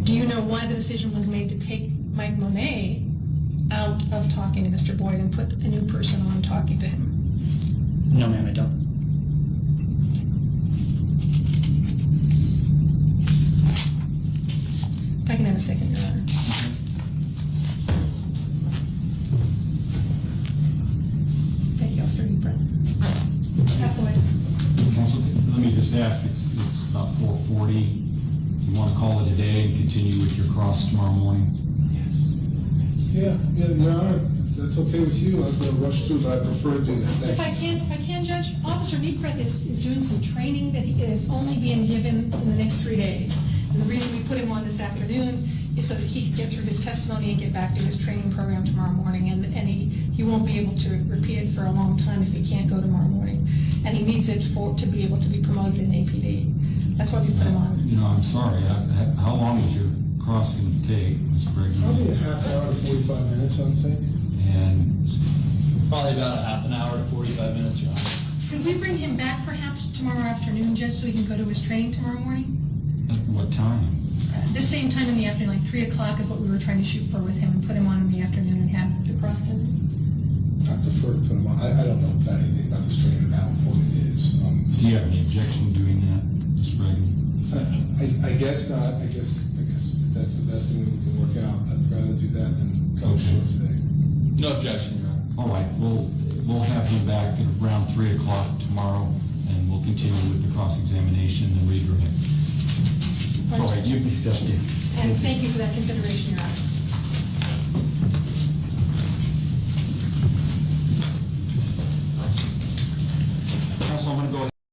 Do you know why the decision was made to take Mike Monet out of talking to Mr. Boyd and put a new person on talking to him? No, ma'am, I don't. If I can have a second, Your Honor. Thank you, Officer Brown. Have the witness. Counsel, let me just ask, it's about 4:40. Do you want to call it a day and continue with your cross tomorrow morning? Yeah, Your Honor, if that's okay with you, I was gonna rush through, but I prefer to do that. Thank If I can, Judge, Officer Niekreth is doing some training that he is only being given in the next 3 days. And the reason we put him on this afternoon is so that he can get through his testimony and get back to his training program tomorrow morning. And he won't be able to repeat it for a long time if he can't go tomorrow morning. And he needs it to be able to be promoted in APD. That's why we put him on. You know, I'm sorry, how long is your cross going to take, Mr. Brigham? Probably a half hour to 45 minutes, I'm thinking. And Probably about a half an hour to 45 minutes, Your Honor. Could we bring him back perhaps tomorrow afternoon, Judge, so he can go to his training tomorrow morning? at what time? The same time in the afternoon, like 3 o'clock is what we were trying to shoot for with him, and put him on in the afternoon and have the cross done. I prefer to put him on. I don't know about anything about this training and how important it is. Do you have any objection to doing that, Mr. Brigham? I guess not. I guess if that's the best thing that we can work out. I'd rather do that than cut it short today. No objection, Your Honor. All right, we'll have him back at around 3 o'clock tomorrow, and we'll continue with the cross-examination and redirect. All right, you be stepped in. And thank you for that consideration, Your Honor. Counsel, I'm going to go ahead.